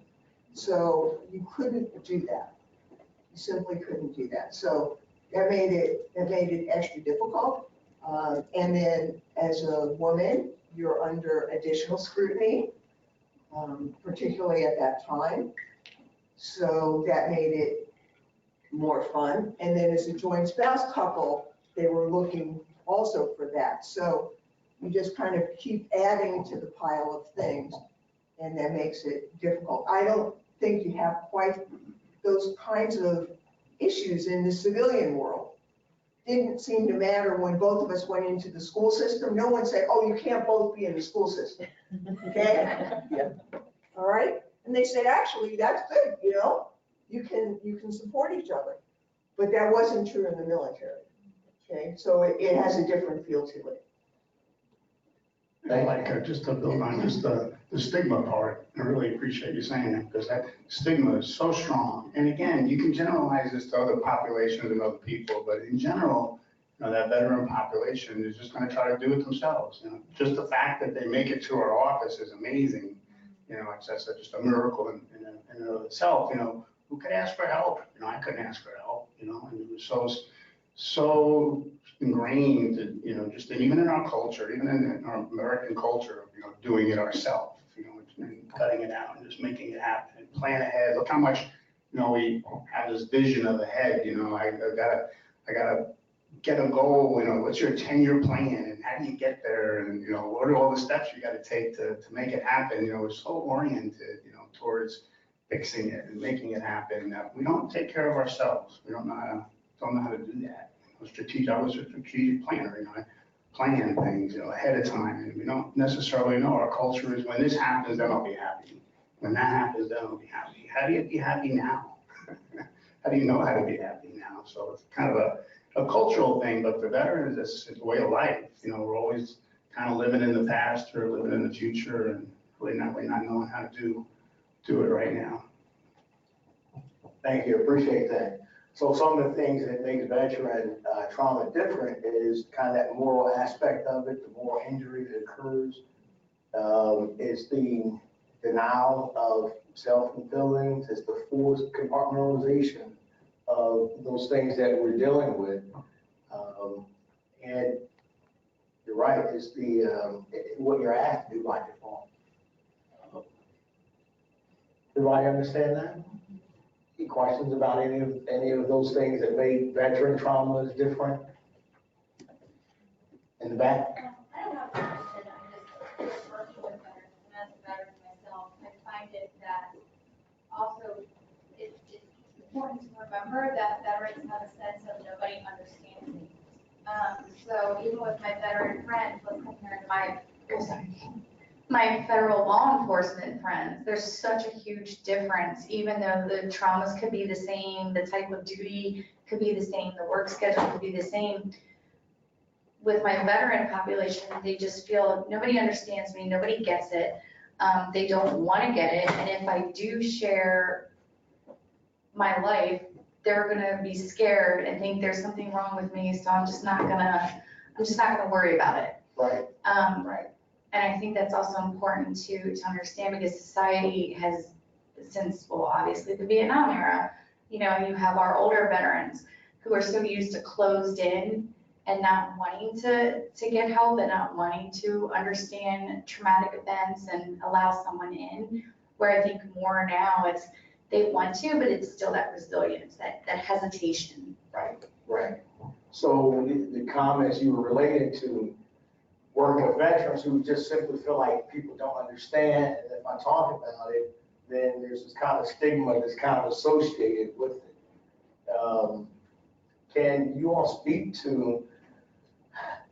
So you couldn't do that. You simply couldn't do that. So that made it extra difficult. And then as a woman, you're under additional scrutiny, particularly at that time. So that made it more fun. And then as a joint spouse couple, they were looking also for that. So you just kind of keep adding to the pile of things, and that makes it difficult. I don't think you have quite those kinds of issues in the civilian world. Didn't seem to matter when both of us went into the school system. No one said, "Oh, you can't both be in the school system." Okay? Yeah. All right? And they said, actually, that's good, you can support each other. But that wasn't true in the military. Okay? So it has a different feel to it. Just to build on just the stigma part, I really appreciate you saying that, because that stigma is so strong. And again, you can generalize this to other populations and other people, but in general, that veteran population is just going to try to do it themselves. Just the fact that they make it to our office is amazing. It's just a miracle in and of itself. Who could ask for help? I couldn't ask for help. And it was so ingrained, just even in our culture, even in our American culture, doing it ourselves, and cutting it out and just making it happen and plan ahead. Look how much, we have this vision of ahead. I gotta get a goal. What's your 10-year plan and how do you get there? And what are all the steps you got to take to make it happen? We're so oriented, towards fixing it and making it happen that we don't take care of ourselves. We don't know how to do that. I was a strategic planner. I plan things, ahead of time, and we don't necessarily know. Our culture is, when this happens, then I'll be happy. When that happens, then I'll be happy. How do you be happy now? How do you know how to be happy now? So it's kind of a cultural thing, but for veterans, it's a way of life. We're always kind of living in the past or living in the future, and really not knowing how to do it right now. Thank you, appreciate that. So some of the things that makes veteran trauma different is kind of that moral aspect of it, the moral injury that occurs. It's the denial of self and feelings, it's the forced compartmentalization of those things that we're dealing with. And you're right, it's what you're asked to do by default. Everybody understand that? Any questions about any of those things that made veteran traumas different? In the back? I don't have to understand, I'm just working with veterans, and as a veteran also, it's important to remember that veterans have a sense of nobody understands me. So even with my veteran friends, let's compare my federal law enforcement friends, there's such a huge difference, even though the traumas could be the same, the type of duty could be the same, the work schedule could be the same. With my veteran population, they just feel nobody understands me, nobody gets it. They don't want to get it. And if I do share my life, they're going to be scared and think there's something wrong with me. So I'm just not going to worry about it. Right. Right. And I think that's also important to understand, because society has, since, well, obviously the Vietnam era, you have our older veterans who are so used to closed in and not wanting to get help and not wanting to understand traumatic events and allow someone in, where I think more now it's, they want to, but it's still that resilience, that hesitation. Right. So the comments you were relating to, working with veterans who just simply feel like people don't understand, and if I talk about it, then there's this kind of stigma that's kind of associated with it. Can you all speak to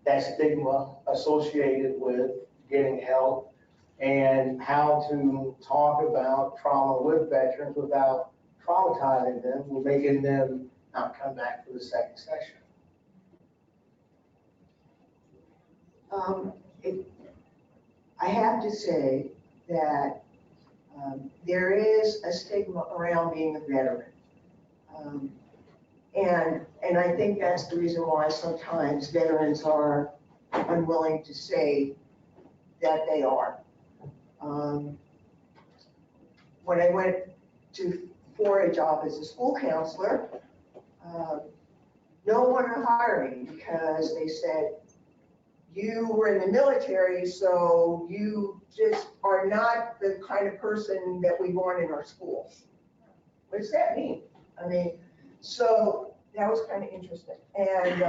that stigma associated with getting help and how to talk about trauma with veterans without traumatizing them or making them not come back for the second session? I have to say that there is a stigma around being a veteran. And I think that's the reason why sometimes veterans are unwilling to say that they are. When I went for a job as a school counselor, no one would hire me because they said, you were in the military, so you just are not the kind of person that we want in our schools. What does that mean? I mean, so that was kind of interesting. And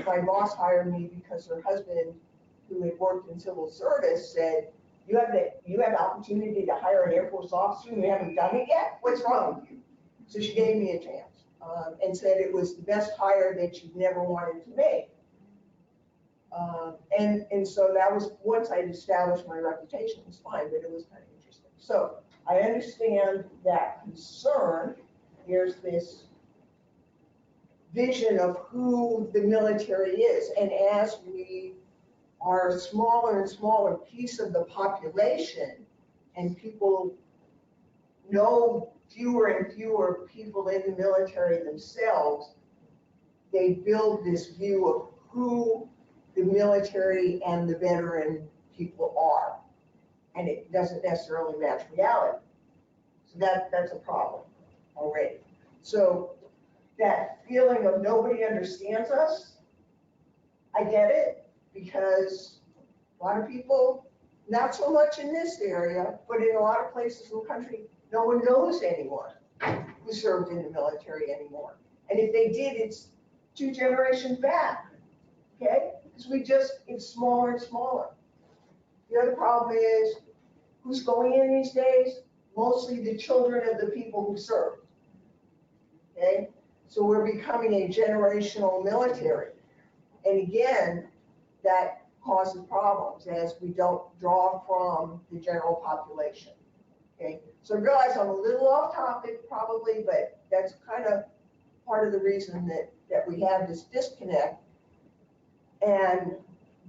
my boss hired me because her husband, who had worked in civil service, said, you have the opportunity to hire an Air Force officer and you haven't done it yet? What's wrong with you? So she gave me a chance and said it was the best hire that she'd never wanted to make. And so that was, once I'd established my reputation, it was fine, but it was kind of interesting. So I understand that concern. There's this vision of who the military is. And as we are a smaller and smaller piece of the population, and people know fewer and fewer people in the military themselves, they build this view of who the military and the veteran people are. And it doesn't necessarily match reality. So that's a problem already. So that feeling of nobody understands us, I get it, because a lot of people, not so much in this area, but in a lot of places in the country, no one knows anyone who served in the military anymore. And if they did, it's 2 generations back, okay? Because it's smaller and smaller. The other problem is, who's going in these days? Mostly the children of the people who served, okay? So we're becoming a generational military. And again, that causes problems as we don't draw from the general population, okay? So I realize I'm a little off topic probably, but that's kind of part of the reason that we have this disconnect. And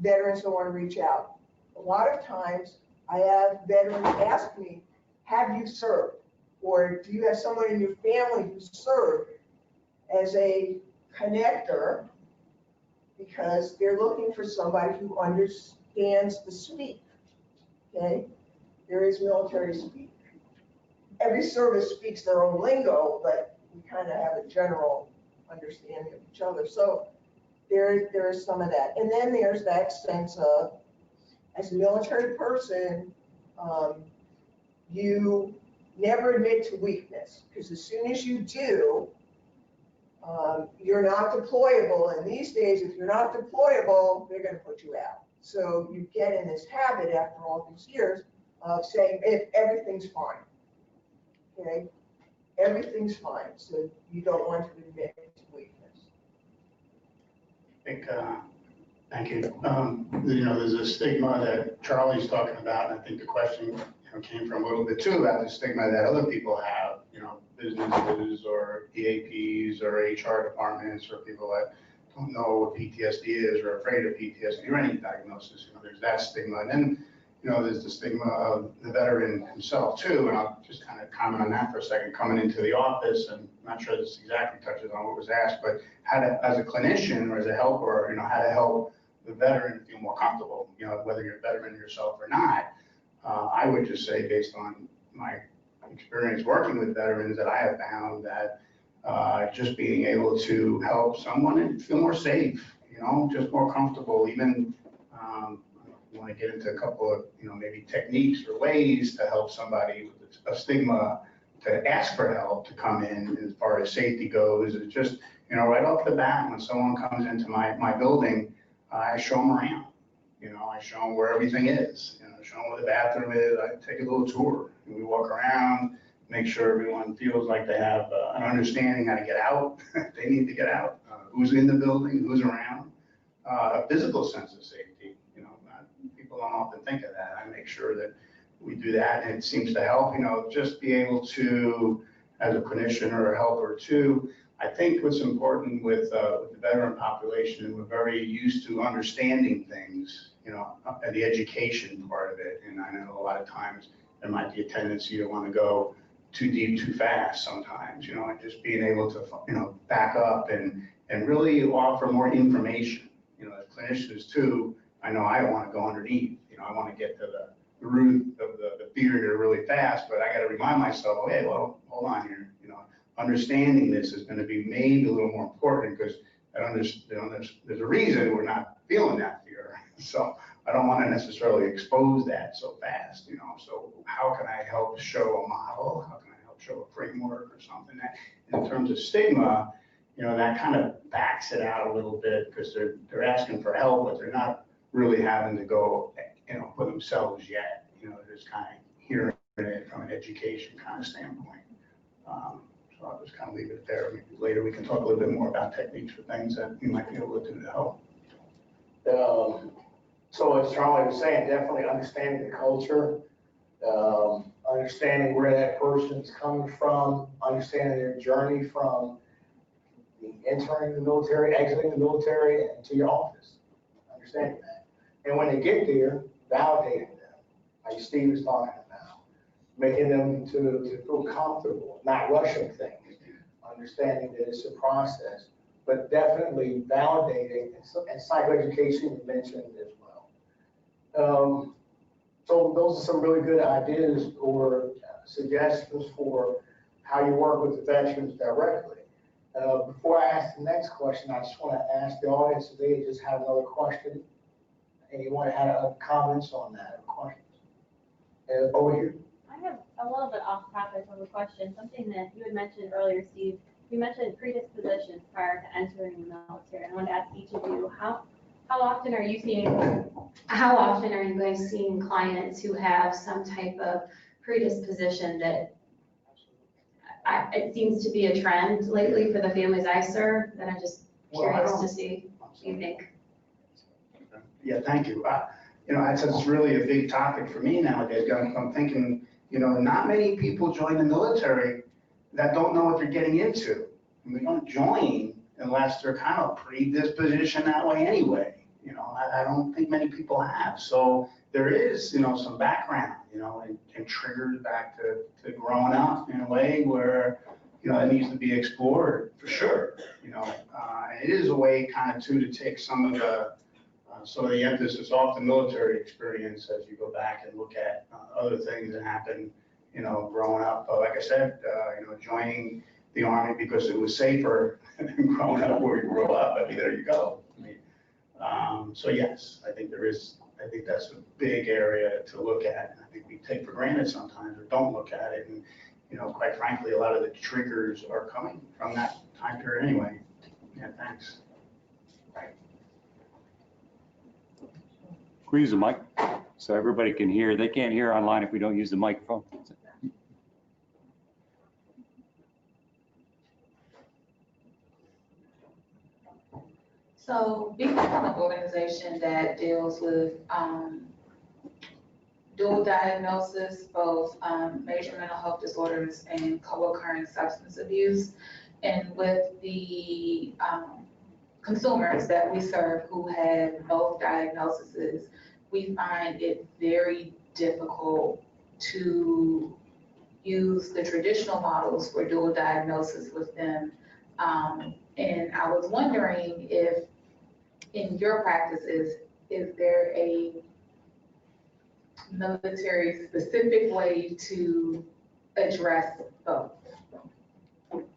veterans don't want to reach out. A lot of times I have veterans ask me, have you served? Or do you have someone in your family who served, as a connector, because they're looking for somebody who understands the speak, okay? There is military speak. Every service speaks their own lingo, but we kind of have a general understanding of each other. So there is some of that. And then there's that sense of, as a military person, you never admit to weakness, because as soon as you do, you're not deployable. And these days, if you're not deployable, they're going to put you out. So you get in this habit after all these years of saying, if everything's fine, okay? everything's fine, so you don't want to admit to weakness. I think, thank you. There's a stigma that Charlie's talking about, and I think the question came from a little bit too about the stigma that other people have, businesses or EAPs or HR departments or people that don't know what PTSD is or afraid of PTSD or any diagnosis. There's that stigma. And then, there's the stigma of the veteran himself too. And I'll just kind of comment on that for a second. Coming into the office, and I'm not sure this exactly touches on what was asked, but how to, as a clinician or as a helper, how to help the veteran feel more comfortable, whether you're a veteran yourself or not. I would just say, based on my experience working with veterans, that I have found that just being able to help someone and feel more safe, just more comfortable, even you want to get into a couple of, maybe techniques or ways to help somebody with a stigma to ask for help to come in as far as safety goes. It's just, right off the bat, when someone comes into my building, I show them around. I show them where everything is. Show them where the bathroom is. I take a little tour. And we walk around, make sure everyone feels like they have an understanding how to get out. They need to get out. Who's in the building? Who's around? A physical sense of safety. People don't often think of that. I make sure that we do that, and it seems to help. Just be able to, as a clinician or a helper too. I think what's important with the veteran population, we're very used to understanding things, and the education part of it. And I know a lot of times there might be a tendency to want to go too deep, too fast sometimes, and just being able to, back up and really offer more information, as clinicians too. I know I don't want to go underneath, I want to get to the root of the fear here really fast, but I got to remind myself, hey, well, hold on here, understanding this is going to be maybe a little more important because there's a reason we're not feeling that fear. So I don't want to necessarily expose that so fast, so how can I help show a model? How can I help show a framework or something that in terms of stigma, that kind of backs it out a little bit because they're asking for help, but they're not really having to go, for themselves yet, just kind of hearing it from an education kind of standpoint. So I'll just kind of leave it there. Maybe later we can talk a little bit more about techniques for things that you might be able to do to help. So as Charlie was saying, definitely understanding the culture, understanding where that person's coming from, understanding their journey from entering the military, exiting the military, and to your office. Understanding that. And when they get there, validating them, like Steve was talking about, making them to feel comfortable, not rushing things, understanding that it's a process, but definitely validating, and psychoeducation you mentioned as well. So those are some really good ideas or suggestions for how you work with the veterans directly. Before I ask the next question, I just want to ask the audience if they just have another question. Anyone had comments on that or questions? Over here. I have a little bit off topic of a question, something that you had mentioned earlier, Steve. You mentioned predispositions prior to entering the military. I wanted to ask each of you, how often are you guys seeing clients who have some type of predisposition that it seems to be a trend lately for the families I serve that I'm just curious to see what you think. Yeah, thank you. It's really a big topic for me nowadays. I'm thinking, not many people join the military that don't know what they're getting into. And we don't join unless they're kind of predispositioned that way anyway. I don't think many people have. So there is, some background, and triggers back to growing up in a way where, it needs to be explored for sure. And it is a way kind of to take some of the emphasis off the military experience as you go back and look at other things that happened, growing up. Like I said, joining the Army because it was safer than growing up where you grew up. I mean, there you go. So yes, I think that's a big area to look at. I think we take for granted sometimes or don't look at it. And, quite frankly, a lot of the triggers are coming from that time period anyway. Yeah, thanks. Squeeze the mic so everybody can hear. They can't hear online if we don't use the microphone. So being an organization that deals with dual diagnosis, both major mental health disorders and co-occurring substance abuse, and with the consumers that we serve who have both diagnoses, we find it very difficult to use the traditional models for dual diagnosis with them. And I was wondering if in your practices, is there a military specific way to address both?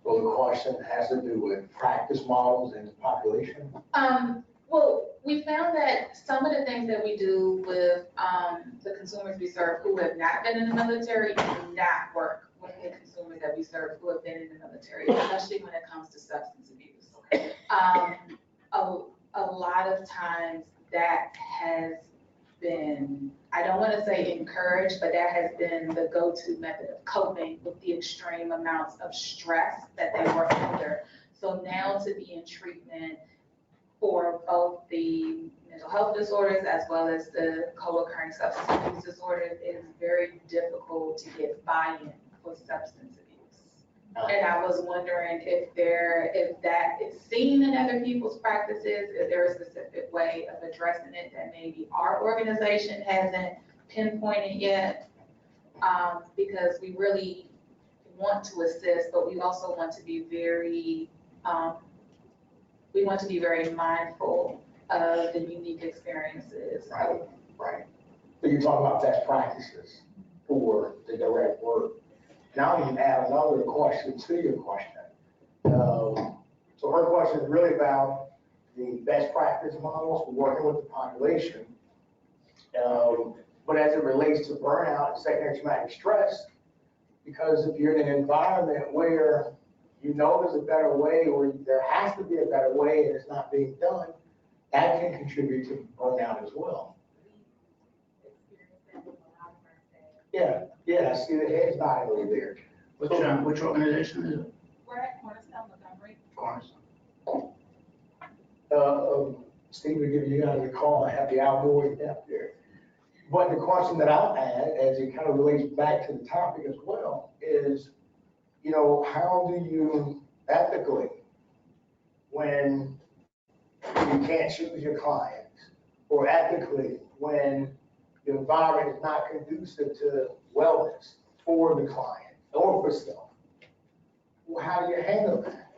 Well, the question has to do with practice models and the population. Well, we found that some of the things that we do with the consumers we serve who have not been in the military do not work with the consumers that we serve who have been in the military, especially when it comes to substance abuse. A lot of times that has been, I don't want to say encouraged, but that has been the go-to method of coping with the extreme amounts of stress that they were under. So now to be in treatment for both the mental health disorders as well as the co-occurring substance abuse disorders, it is very difficult to get buy-in for substance abuse. And I was wondering if that is seen in other people's practices, is there a specific way of addressing it that maybe our organization hasn't pinpointed yet? Because we really want to assist, but we also want to be very, mindful of the unique experiences. Right. So you're talking about best practices for the direct work. Now you add another question to your question. So her question is really about the best practice models for working with the population. But as it relates to burnout and secondary traumatic stress, because if you're in an environment where you know there's a better way or there has to be a better way and it's not being done, that can contribute to burnout as well. Yeah, I see the heads nodding over there. Which organization is it? We're at Cornerstone Montgomery. Cornerstone. Steve will give you guys a call. I have the outgoing up there. But the question that I'll add, as it kind of relates back to the topic as well, is, how do you ethically, when you can't choose your clients, or ethically, when the environment is not conducive to wellness for the client or for self, well, how do you handle that?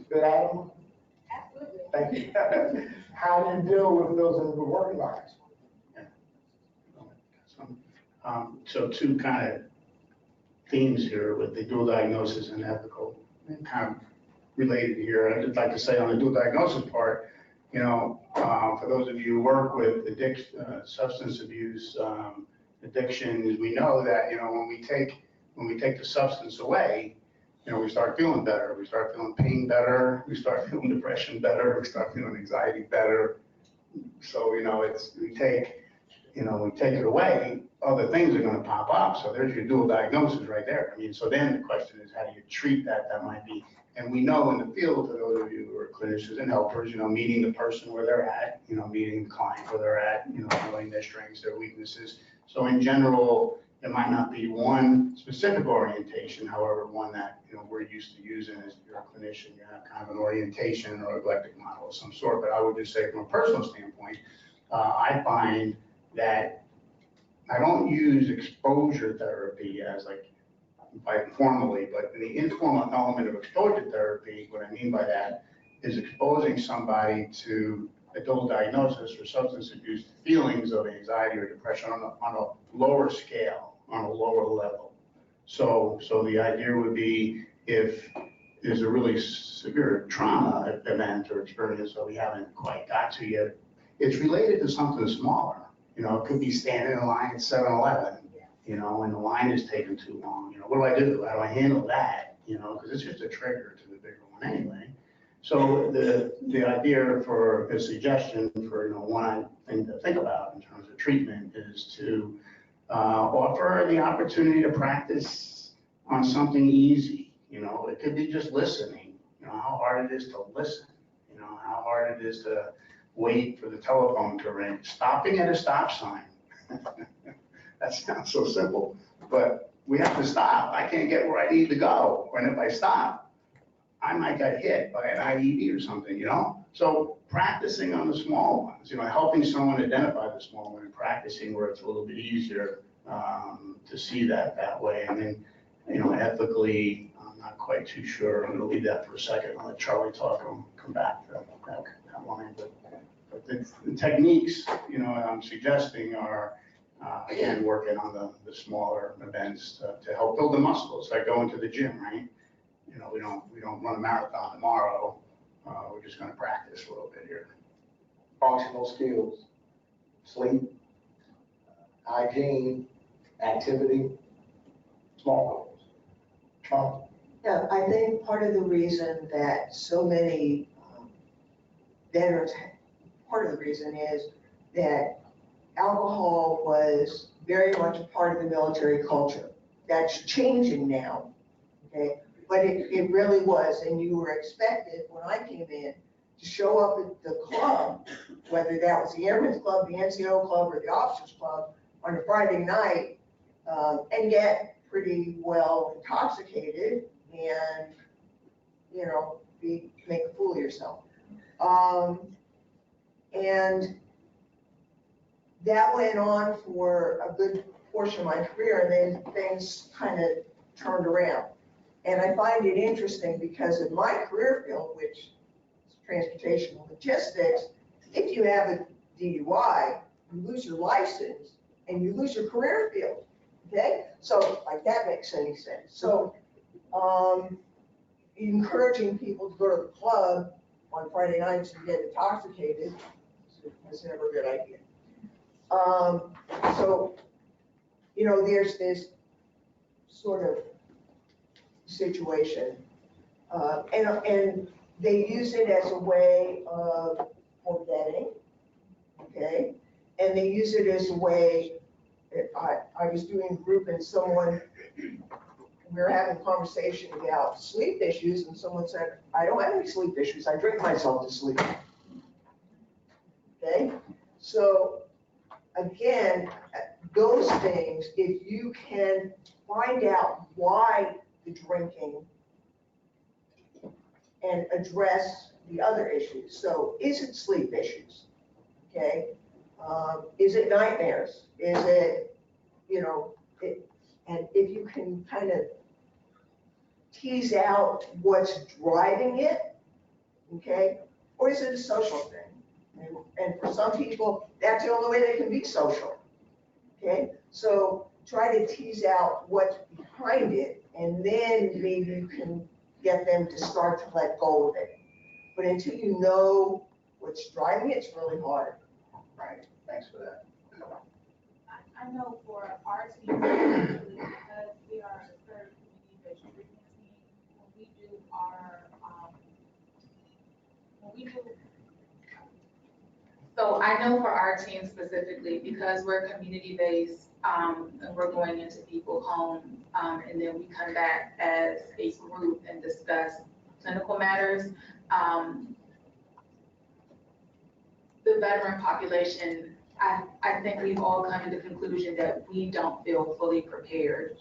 Good, Adam? Absolutely. Thank you. How do you deal with those in the work environments? So two kind of themes here with the dual diagnosis and ethical, and kind of related here. I'd just like to say on the dual diagnosis part, for those of you who work with substance abuse, addictions, we know that, when we take the substance away, we start feeling better. We start feeling pain better. We start feeling depression better. We start feeling anxiety better. So, we take it away, other things are going to pop up. So there's your dual diagnosis right there. So then the question is, how do you treat that? That might be, and we know in the field, for those of you who are clinicians and helpers, meeting the person where they're at, meeting the client where they're at, knowing their strengths, their weaknesses. So in general, there might not be one specific orientation, however, one that, we're used to using as you're a clinician, you have kind of an orientation or eclectic model of some sort. But I would just say from a personal standpoint, I find that I don't use exposure therapy as formally, but in the informal element of exposure therapy, what I mean by that is exposing somebody to a dual diagnosis or substance abuse feelings of anxiety or depression on a lower scale, on a lower level. So the idea would be if there's a really severe trauma event or experience that we haven't quite got to yet, it's related to something smaller. It could be standing in line at 7-Eleven, and the line is taking too long. What do? How do I handle that? Because it's just a trigger to the bigger one anyway. So the idea for a suggestion for, one thing to think about in terms of treatment is to offer the opportunity to practice on something easy. You know, it could be just listening, you know, how hard it is to listen, you know, how hard it is to wait for the telephone to ring, stopping at a stop sign. That sounds so simple, but we have to stop. I can't get where I need to go. And if I stop, I might get hit by an IED or something, you know? So practicing on the small ones, you know, helping someone identify the small one and practicing where it's a little bit easier to see that way. And then, you know, ethically, I'm not quite too sure. I'm gonna leave that for a second. I'll let Charlie talk and come back to that line. But the techniques, you know, I'm suggesting are, again, working on the smaller events to help build the muscles, like going to the gym, right? You know, we don't run a marathon tomorrow. We're just gonna practice a little bit here. Functional skills, sleep, hygiene, activity, small goals. Trauma. Yeah, I think part of the reason that so many veterans, part of the reason is that alcohol was very much a part of the military culture. That's changing now, okay? But it really was, and you were expected, when I came in, to show up at the club, whether that was the Airmen's Club, the NCO Club, or the Officers Club, on a Friday night, and get pretty well intoxicated and, you know, make a fool of yourself. And that went on for a good portion of my career, and then things kind of turned around. And I find it interesting because in my career field, which is transportation and logistics, if you have a DUI, you lose your license and you lose your career field, okay? So, like, that makes any sense. So, encouraging people to go to the club on Friday nights and get intoxicated is never a good idea. So, you know, there's this sort of situation, and they use it as a way of forgetting, okay? And they use it as a way, I was doing a group and someone, we were having a conversation about sleep issues, and someone said, I don't have any sleep issues, I drink myself to sleep. Okay, so again, those things, if you can find out why the drinking and address the other issues. So is it sleep issues? Okay, is it nightmares? Is it, you know, and if you can kind of tease out what's driving it, okay, or is it a social thing? And for some people, that's the only way they can be social, okay? So try to tease out what's behind it, and then maybe you can get them to start to let go of it. But until you know what's driving it, it's really hard. Right, thanks for that. I know for our team, because we are a third community-based treatment team, when we do So I know for our team specifically, because we're community-based, and we're going into people's homes, and then we come back as a group and discuss clinical matters. The veteran population, I think we've all come to the conclusion that we don't feel fully prepared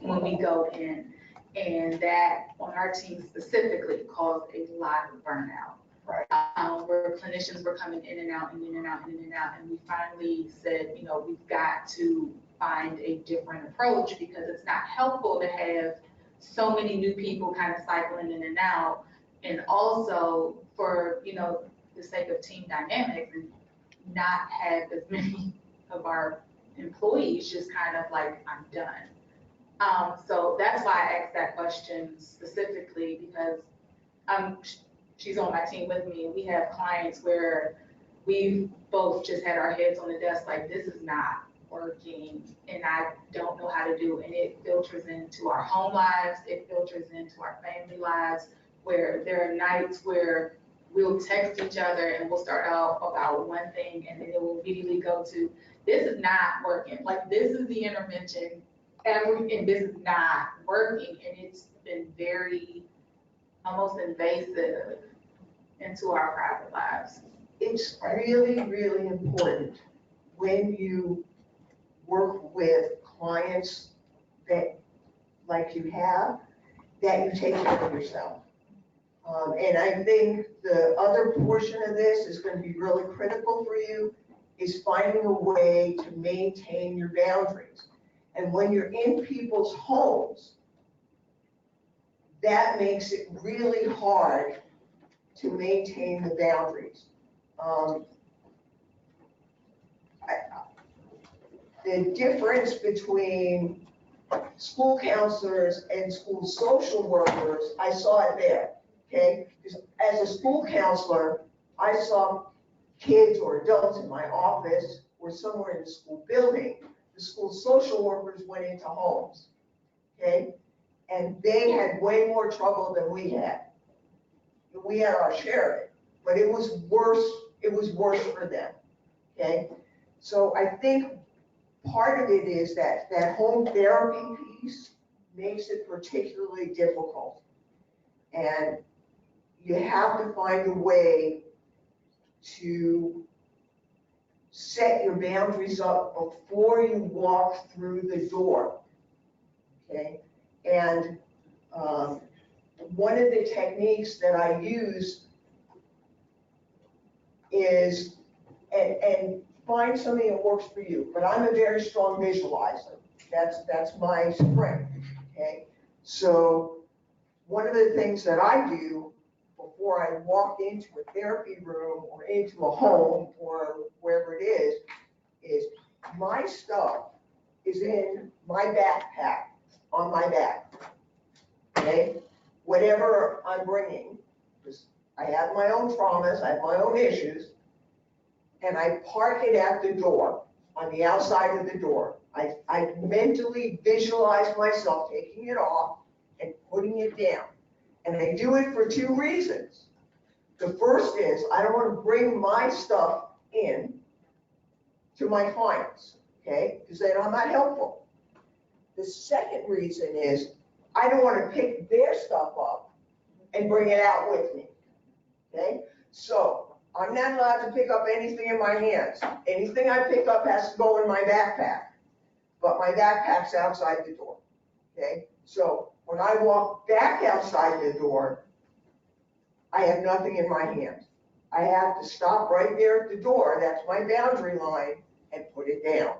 when we go in, and that on our team specifically caused a lot of burnout. Right. Where clinicians were coming in and out and in and out and in and out, and we finally said, you know, we've got to find a different approach, because it's not helpful to have so many new people kind of cycling in and out, and also for, you know, the sake of team dynamics, and not have as many of our employees just kind of like, I'm done. So that's why I asked that question specifically, because she's on my team with me, and we have clients where we've both just had our heads on the desk like, this is not working, and I don't know how to do it. And it filters into our home lives, it filters into our family lives, where there are nights where we'll text each other and we'll start out about one thing, and then it will immediately go to, this is not working. Like, this is the intervention and this is not working, and it's been very, almost invasive into our private lives. It's really, really important when you work with clients that, like you have, that you take care of yourself. And I think the other portion of this is going to be really critical for you, is finding a way to maintain your boundaries. And when you're in people's homes, that makes it really hard to maintain the boundaries. The difference between school counselors and school social workers, I saw it there, okay? Because as a school counselor, I saw kids or adults in my office or somewhere in the school building. The school social workers went into homes, okay? And they had way more trouble than we had. We had our share of it, but it was worse for them, okay? So I think part of it is that home therapy piece makes it particularly difficult. And you have to find a way to set your boundaries up before you walk through the door, okay? And one of the techniques that I use is, and find something that works for you, but I'm a very strong visualizer. That's my strength, okay? So one of the things that I do before I walk into a therapy room or into a home or wherever it is my stuff is in my backpack, on my back, okay? Whatever I'm bringing, because I have my own traumas, I have my own issues, and I park it at the door, on the outside of the door. I mentally visualize myself taking it off and putting it down. And I do it for two reasons. The first is I don't want to bring my stuff in to my clients, okay? Because then I'm not helpful. The second reason is I don't want to pick their stuff up and bring it out with me, okay? So I'm not allowed to pick up anything in my hands. Anything I pick up has to go in my backpack, but my backpack's outside the door, okay? So when I walk back outside the door, I have nothing in my hands. I have to stop right there at the door, that's my boundary line, and put it down.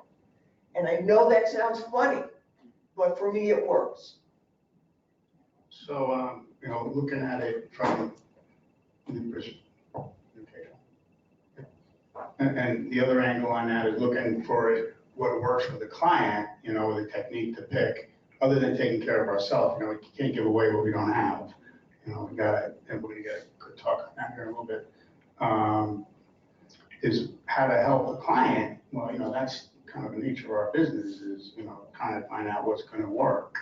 And I know that sounds funny, but for me it works. So, looking at it from and the other angle on that is looking for it, what works for the client, the technique to pick, other than taking care of ourselves. We can't give away what we don't have. And we're gonna get a good talk on that here in a little bit. Is how to help the client. Well, that's kind of the nature of our business is, kind of find out what's going to work,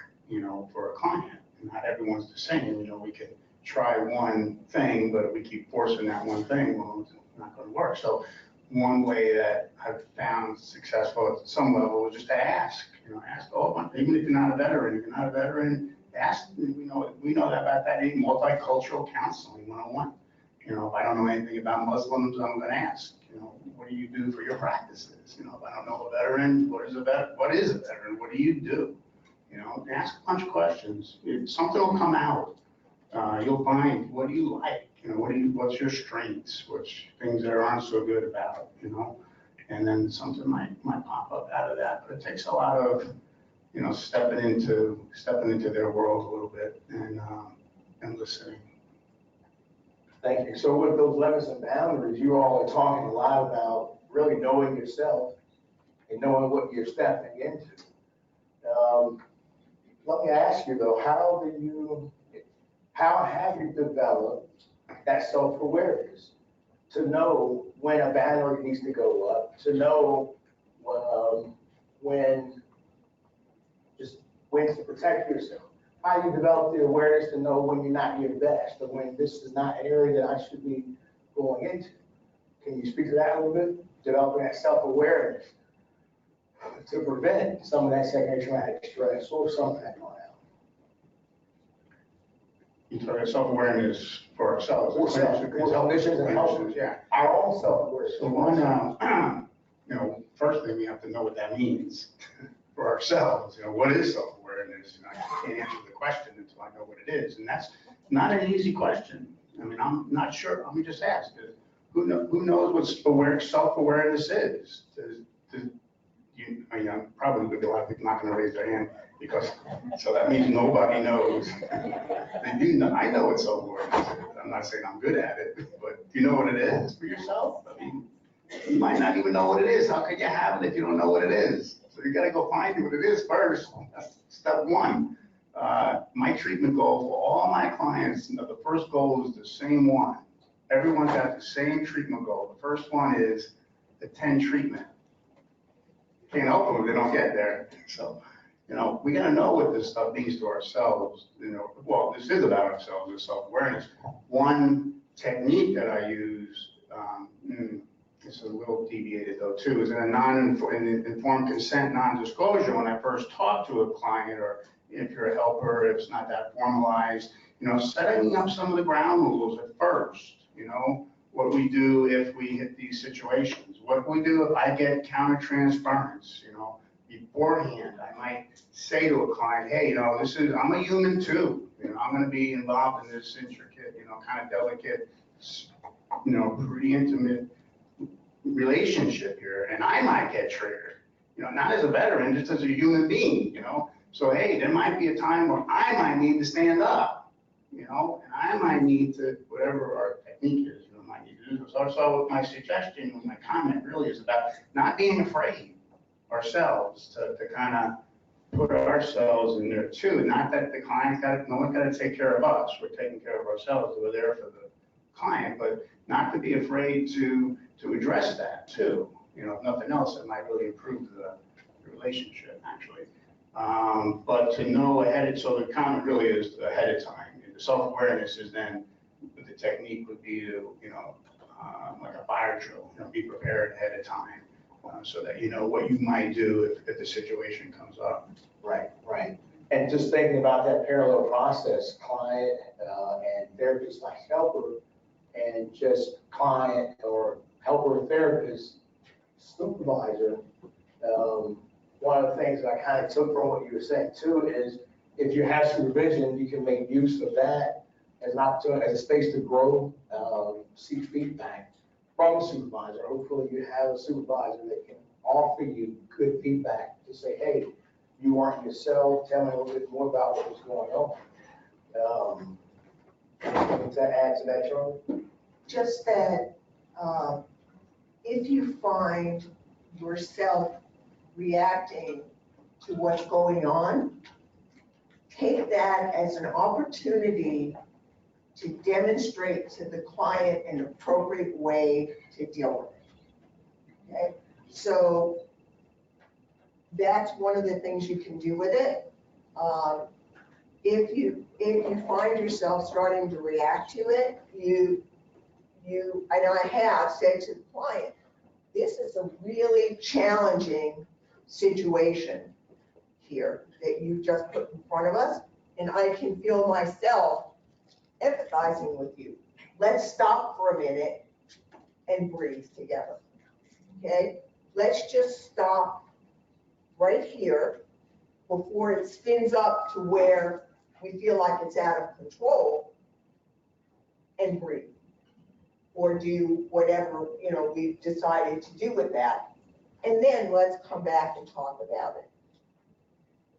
for a client. And not everyone's the same. We can try one thing, but if we keep forcing that one thing, well, it's not going to work. So one way that I've found successful at some level is just to ask, even if you're not a veteran, ask. We know about that in multicultural counseling 101. If I don't know anything about Muslims, I'm going to ask, what do you do for your practices? If I don't know a veteran, what is a veteran? What do you do? Ask a bunch of questions. Something will come out. You'll find, what do you like? What's your strengths? Which things that aren't so good about, and then something might pop up out of that. But it takes a lot of, stepping into their world a little bit and listening. Thank you. So with those limits and boundaries, you all are talking a lot about really knowing yourself and knowing what you're stepping into. Let me ask you though, how have you developed that self-awareness to know when a boundary needs to go up, to know when to protect yourself? How you develop the awareness to know when you're not your best or when this is not an area that I should be going into? Can you speak to that a little bit? Developing that self-awareness. to prevent some of that secondary traumatic stress or some of that burnout. You talk self-awareness for ourselves. For clinicians and helpers. Yeah. Our own self-awareness. So one, first thing we have to know what that means for ourselves. What is self-awareness? I can't answer the question until I know what it is. And that's not an easy question. I mean, I'm not sure. Let me just ask. Who knows what self-awareness is? Probably would be a lot of people not going to raise their hand so that means nobody knows. They do know. I know what self-awareness is. I'm not saying I'm good at it, but do you know what it is for yourself? I mean, you might not even know what it is. How could you have it if you don't know what it is? So you got to go find what it is first. That's step one. My treatment goal for all my clients, the first goal is the same one. Everyone's got the same treatment goal. The first one is attend treatment. Can't help them if they don't get there. So, we got to know what this stuff means to ourselves. Well, this is about ourselves, it's self-awareness. One technique that I use, it's a little deviated though too, is in a informed consent, non-disclosure. When I first talk to a client, or if you're a helper, if it's not that formalized, setting up some of the ground rules at first. What we do if we hit these situations, what we do if I get countertransference, beforehand, I might say to a client, hey, I'm a human too. I'm going to be involved in this intricate, kind of delicate, pretty intimate relationship here, and I might get triggered, not as a veteran, just as a human being, So, hey, there might be a time where I might need to stand up, and I might need to, whatever our technique is, might need to do. So my suggestion, with my comment really is about not being afraid ourselves to kind of put ourselves in there too. Not that the client's no one's got to take care of us. We're taking care of ourselves. We're there for the client, but not to be afraid to address that too. If nothing else, it might really improve the relationship actually. But to know so the comment really is ahead of time. The self-awareness is then, the technique would be to, like a fire drill, be prepared ahead of time so that you know what you might do if the situation comes up. Right. And just thinking about that parallel process, client and therapist / helper, and just client or helper therapist supervisor. One of the things that I kind of took from what you were saying too is if you have supervision, you can make use of that as an opportunity, as a space to grow, seek feedback from the supervisor. Hopefully you have a supervisor that can offer you good feedback to say, hey, you aren't yourself, tell me a little bit more about what was going on. Anything to add to that, Charlie? Just that if you find yourself reacting to what's going on, take that as an opportunity to demonstrate to the client an appropriate way to deal with it. Okay? So that's one of the things you can do with it. If you find yourself starting to react to it, I know I have said to the client, this is a really challenging situation here that you just put in front of us, and I can feel myself empathizing with you. Let's stop for a minute and breathe together, okay? Let's just stop right here before it spins up to where we feel like it's out of control, and breathe. Or do whatever, we've decided to do with that. And then let's come back and talk about it.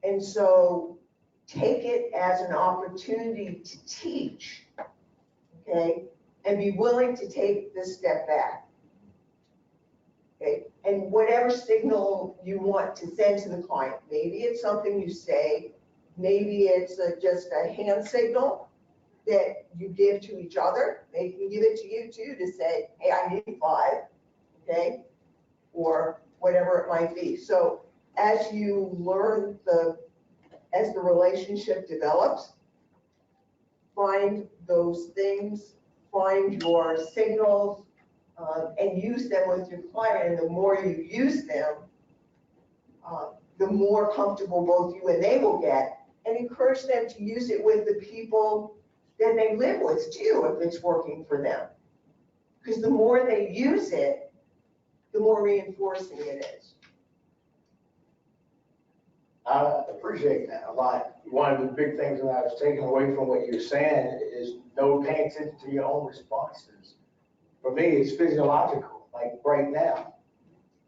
And so take it as an opportunity to teach, okay? And be willing to take this step back, okay? And whatever signal you want to send to the client, maybe it's something you say, maybe it's just a hand signal that you give to each other. They can give it to you too to say, hey, I need 5, okay? Or whatever it might be. So as you learn as the relationship develops, find those things, find your signals, and use them with your client. And the more you use them, the more comfortable both you and they will get, and encourage them to use it with the people that they live with too, if it's working for them. Because the more they use it, the more reinforcing it is. I appreciate that a lot. One of the big things that I was taking away from what you're saying is paying attention to your own responses. For me, it's physiological. Like right now,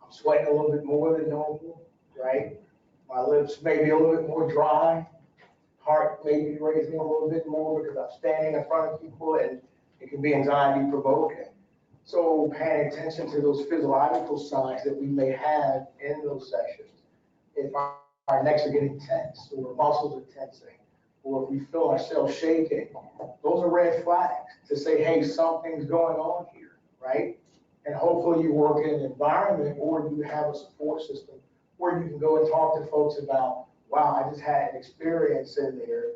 I'm sweating a little bit more than normal, right? My lips may be a little bit more dry. Heart may be racing a little bit more because I'm standing in front of people and it can be anxiety provoking. So paying attention to those physiological signs that we may have in those sessions. If our necks are getting tense, or muscles are tensing, or if we feel ourselves shaking, those are red flags to say, hey, something's going on here, right? And hopefully you work in an environment or you have a support system where you can go and talk to folks about, wow, I just had an experience in there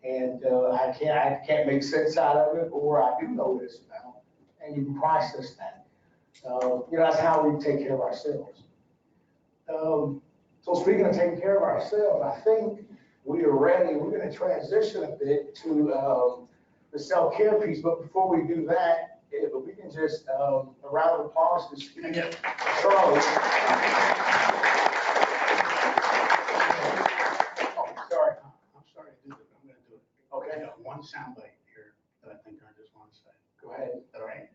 and I can't make sense out of it, or I do know this now, and you can process that. That's how we take care of ourselves. So speaking of taking care of ourselves, I think we are ready. We're going to transition a bit to the self-care piece. But before we do that, if we can just a round of applause to Charlie. I'm sorry to do this, but I'm going to do it. Okay. I got one soundbite here that I think I just want to say. Go ahead. All right.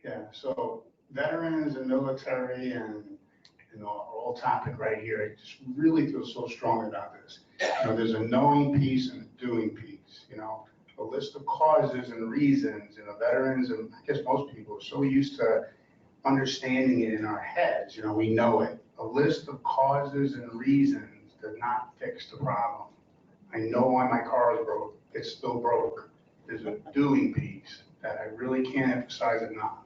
Yeah. So veterans and military and our whole topic right here, I just really feel so strong about this. There's a knowing piece and a doing piece. A list of causes and reasons. Veterans and I guess most people are so used to understanding it in our heads. We know it. A list of causes and reasons does not fix the problem. I know why my car is broke. It's still broke. There's a doing piece that I really can't emphasize enough.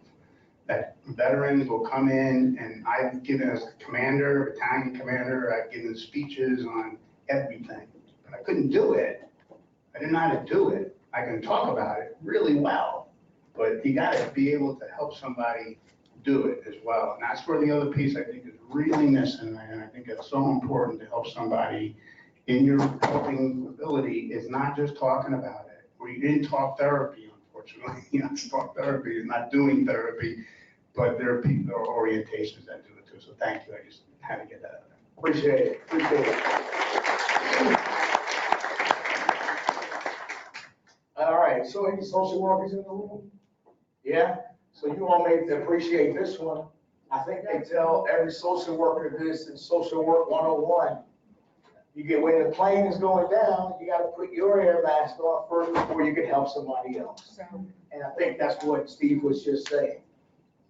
That veterans will come in, and I've given as commander, battalion commander, I've given speeches on everything, but I couldn't do it. I didn't know how to do it. I can talk about it really well, but you got to be able to help somebody do it as well. And that's where the other piece I think is really missing, and I think it's so important to help somebody in your helping ability is not just talking about it. We didn't talk therapy, unfortunately. Talk therapy is not doing therapy, but there are people, there are orientations that do it too. So thank you. I just had to get that out there. Appreciate it. All right. So any social workers in the room? Yeah. So you all may appreciate this one. I think they tell every social worker this in Social Work 101. When the plane is going down, you got to put your air mask on first before you can help somebody else. And I think that's what Steve was just saying.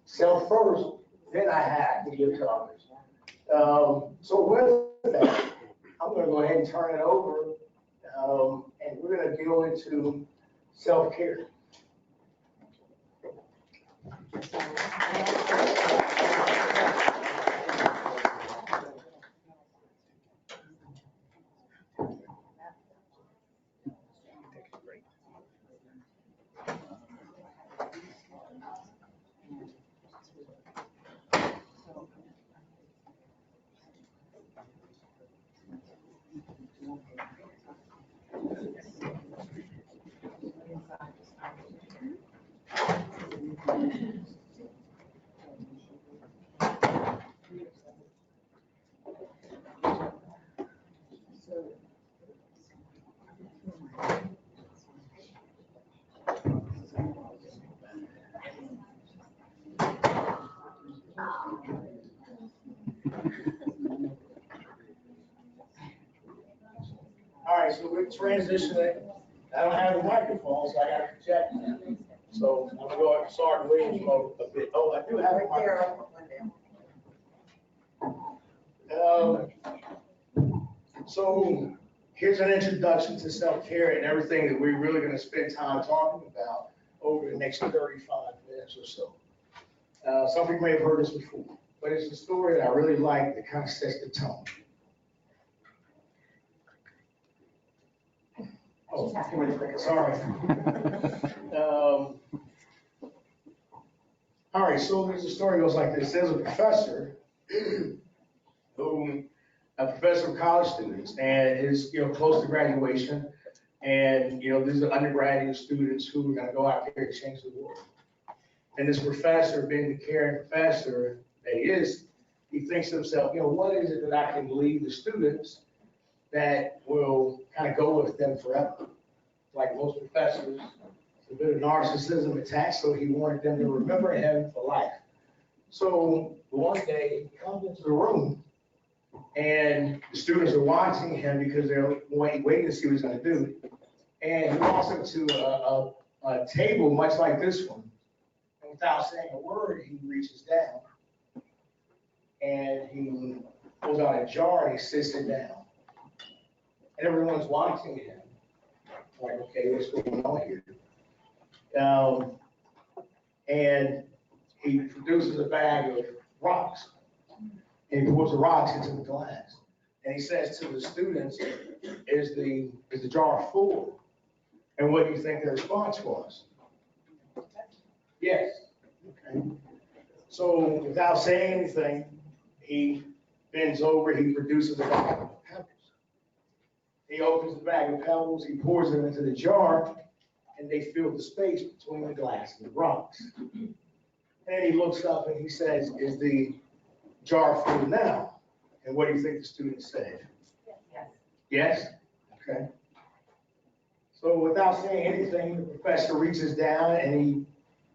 Self first, then I have to give to others. So with that, I'm going to go ahead and turn it over, and we're going to go into self-care. All right, so we're transitioning. I don't have the microphone, so I got to project now. So I'm gonna go in Sergeant Williams mode a bit. Oh, I do have a microphone. So here's an introduction to self-care and everything that we're really gonna spend time talking about over the next 35 minutes or so. Some people may have heard this before, but it's a story that I really like that kind of sets the tone. Oh, sorry. All right, so there's a story that goes like this. There's a professor who a professor of college students, and is, close to graduation. And, these are undergraduate students who are gonna go out there and change the world. And this professor, being the caring professor that he is, he thinks to himself, what is it that I can leave the students that will kind of go with them forever? Like most professors, a bit of narcissism attached, so he wanted them to remember him for life. So one day, he comes into the room, and the students are watching him because they're waiting to see what he's gonna do. And he walks into a table much like this one, and without saying a word, he reaches down, and he pulls out a jar and he sits it down. And everyone's watching him, like, okay, what's going on here? And he produces a bag of rocks, and he pours the rocks into the glass. And he says to the students, is the jar full? And what do you think their response was? Yes. Okay. So without saying anything, he bends over, he produces a bag of pebbles. He opens the bag of pebbles, he pours them into the jar, and they fill the space between the glass and the rocks. And he looks up and he says, is the jar full now? And what do you think the student said? Yes. Yes? Okay. So without saying anything, the professor reaches down and he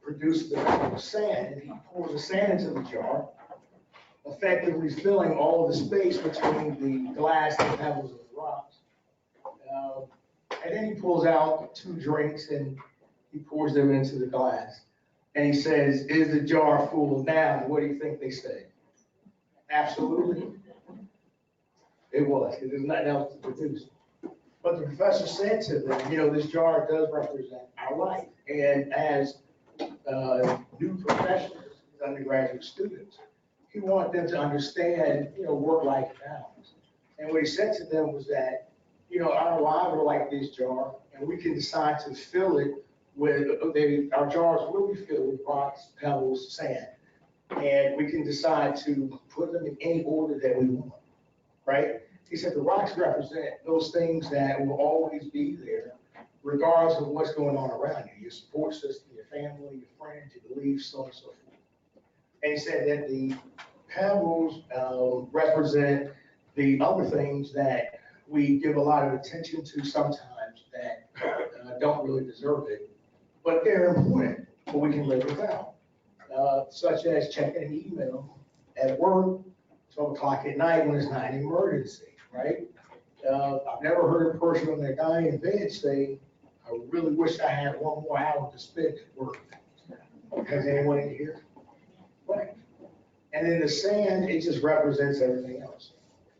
produces a bag of sand, and he pours the sand into the jar, effectively filling all of the space between the glass, the pebbles, and the rocks. And then he pulls out 2 drinks and he pours them into the glass. And he says, is the jar full now? And what do you think they say? Absolutely. It was. There's nothing else to produce. But the professor said to them, this jar does represent our life. And as new professionals, undergraduate students, he wanted them to understand, work-life balance. And what he said to them was that, our lives are like this jar, and we can decide to fill it with, our jars will be filled with rocks, pebbles, sand. And we can decide to put them in any order that we want, right? He said the rocks represent those things that will always be there, regardless of what's going on around you, your support system, your family, your friends, your beliefs, so on and so forth. And he said that the pebbles represent the other things that we give a lot of attention to sometimes that don't really deserve it, but they're important, but we can live without. Such as checking an email at work, 12 o'clock at night when it's not an emergency, right? I've never heard a person on their dying bed say, I really wish I had 1 more hour to spend at work. Has anyone in here? Right. And then the sand, it just represents everything else.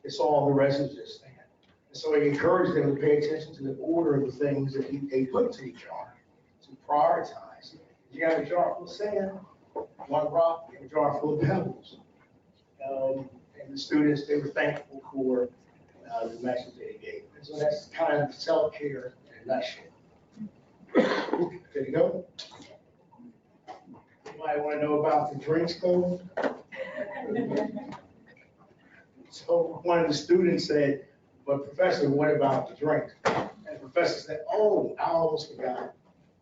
It's all the rest is just sand. And so he encouraged them to pay attention to the order of the things that they put to each jar, to prioritize. You have a jar full of sand, 1 rock, and a jar full of pebbles. And the students, they were thankful for the message they gave. And so that's kind of self-care in a nutshell. There you go. Anybody want to know about the drinks code? So one of the students said, but professor, what about the drinks? And the professor said, oh, I almost forgot.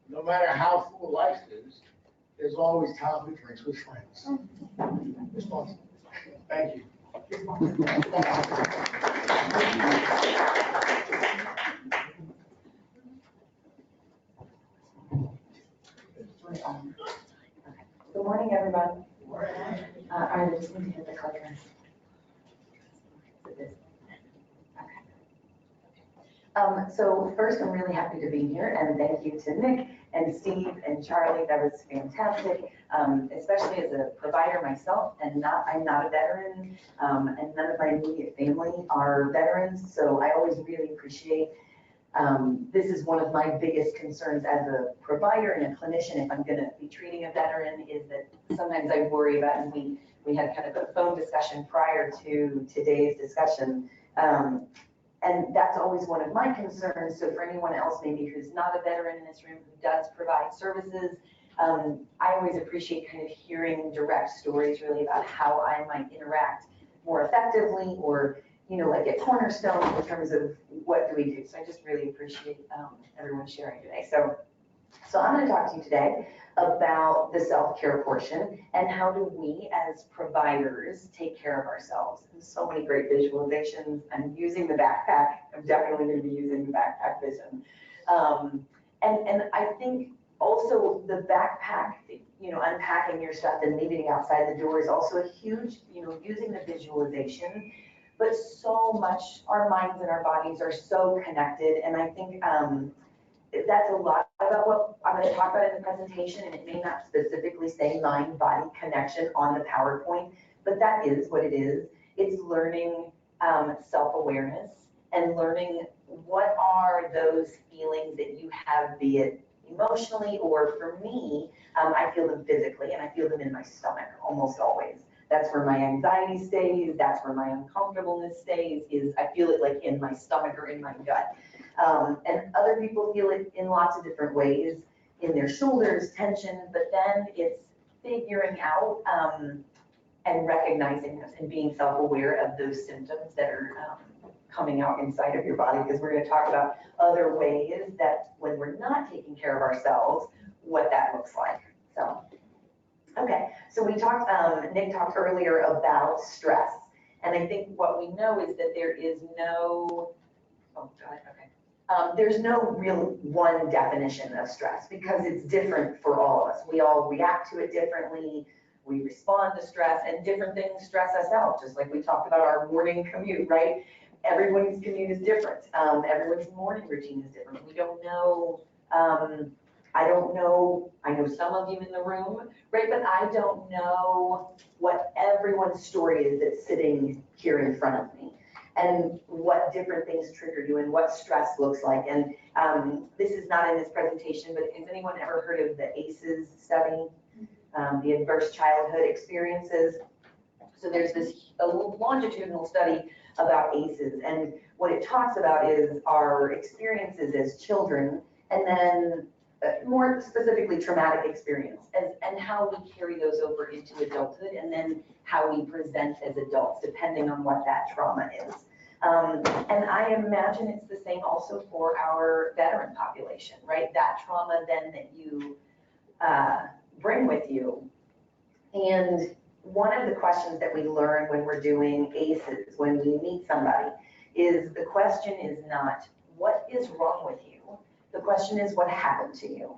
No matter how full life is, there's always time for drinks with friends. Responsible. Thank you. Good morning, everyone. I just need to hit the clicker. So first, I'm really happy to be here, and thank you to Nick and Steve and Charlie. That was fantastic, especially as a provider myself, and I'm not a veteran, and none of my immediate family are veterans, so I always really appreciate. This is one of my biggest concerns as a provider and a clinician, if I'm going to be treating a veteran, is that sometimes I worry about, and we had kind of a phone discussion prior to today's discussion. And that's always one of my concerns. So for anyone else maybe who's not a veteran in this room who does provide services, I always appreciate kind of hearing direct stories really about how I might interact more effectively or like at Cornerstone in terms of what do we do. So I just really appreciate everyone sharing today. So I'm going to talk to you today about the self-care portion and how do we as providers take care of ourselves. And so many great visualizations. I'm using the backpack. I'm definitely going to be using the backpack vision. And I think also the backpack, unpacking your stuff and leaving it outside the door is also a huge, using the visualization. But so much, our minds and our bodies are so connected. And I think that's a lot about what I'm going to talk about in the presentation. And it may not specifically say mind-body connection on the PowerPoint, but that is what it is. It's learning self-awareness and learning what are those feelings that you have, be it emotionally or for me, I feel them physically and I feel them in my stomach almost always. That's where my anxiety stays. That's where my uncomfortableness stays, is I feel it like in my stomach or in my gut. And other people feel it in lots of different ways, in their shoulders, tension, but then it's figuring out and recognizing this and being self-aware of those symptoms that are coming out inside of your body, because we're going to talk about other ways that when we're not taking care of ourselves, what that looks like. So, okay, so we talked, Nick talked earlier about stress. And I think what we know is that there is no, there's no real one definition of stress because it's different for all of us. We all react to it differently. We respond to stress, and different things stress us out, just like we talked about our morning commute, right? Everyone's commute is different. Everyone's morning routine is different. We don't know, I don't know, I know some of you in the room, right? But I don't know what everyone's story is that's sitting here in front of me and what different things trigger you and what stress looks like. And this is not in this presentation, but has anyone ever heard of the ACEs study, the adverse childhood experiences? So there's this a longitudinal study about ACEs, and what it talks about is our experiences as children, and then more specifically traumatic experience, and how we carry those over into adulthood, and then how we present as adults, depending on what that trauma is. And I imagine it's the same also for our veteran population, right? That trauma then that you bring with you. And one of the questions that we learn when we're doing ACEs, when we meet somebody, is the question is not, what is wrong with you? The question is, what happened to you?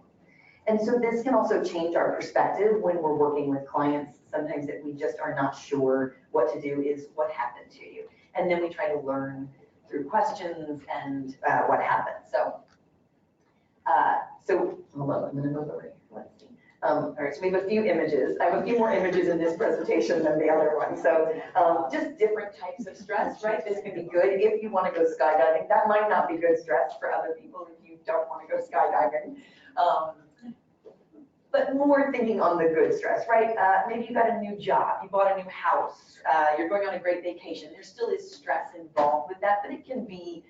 And so this can also change our perspective when we're working with clients. Sometimes that we just are not sure what to do is what happened to you. And then we try to learn through questions and what happened. So hold on, I'm gonna move over here. Let's see. All right, so we have a few images. I have a few more images in this presentation than the other one. So just different types of stress, right? This can be good if you want to go skydiving. That might not be good stress for other people if you don't want to go skydiving. But more thinking on the good stress, right? Maybe you got a new job, you bought a new house, you're going on a great vacation. There still is stress involved with that, but it can be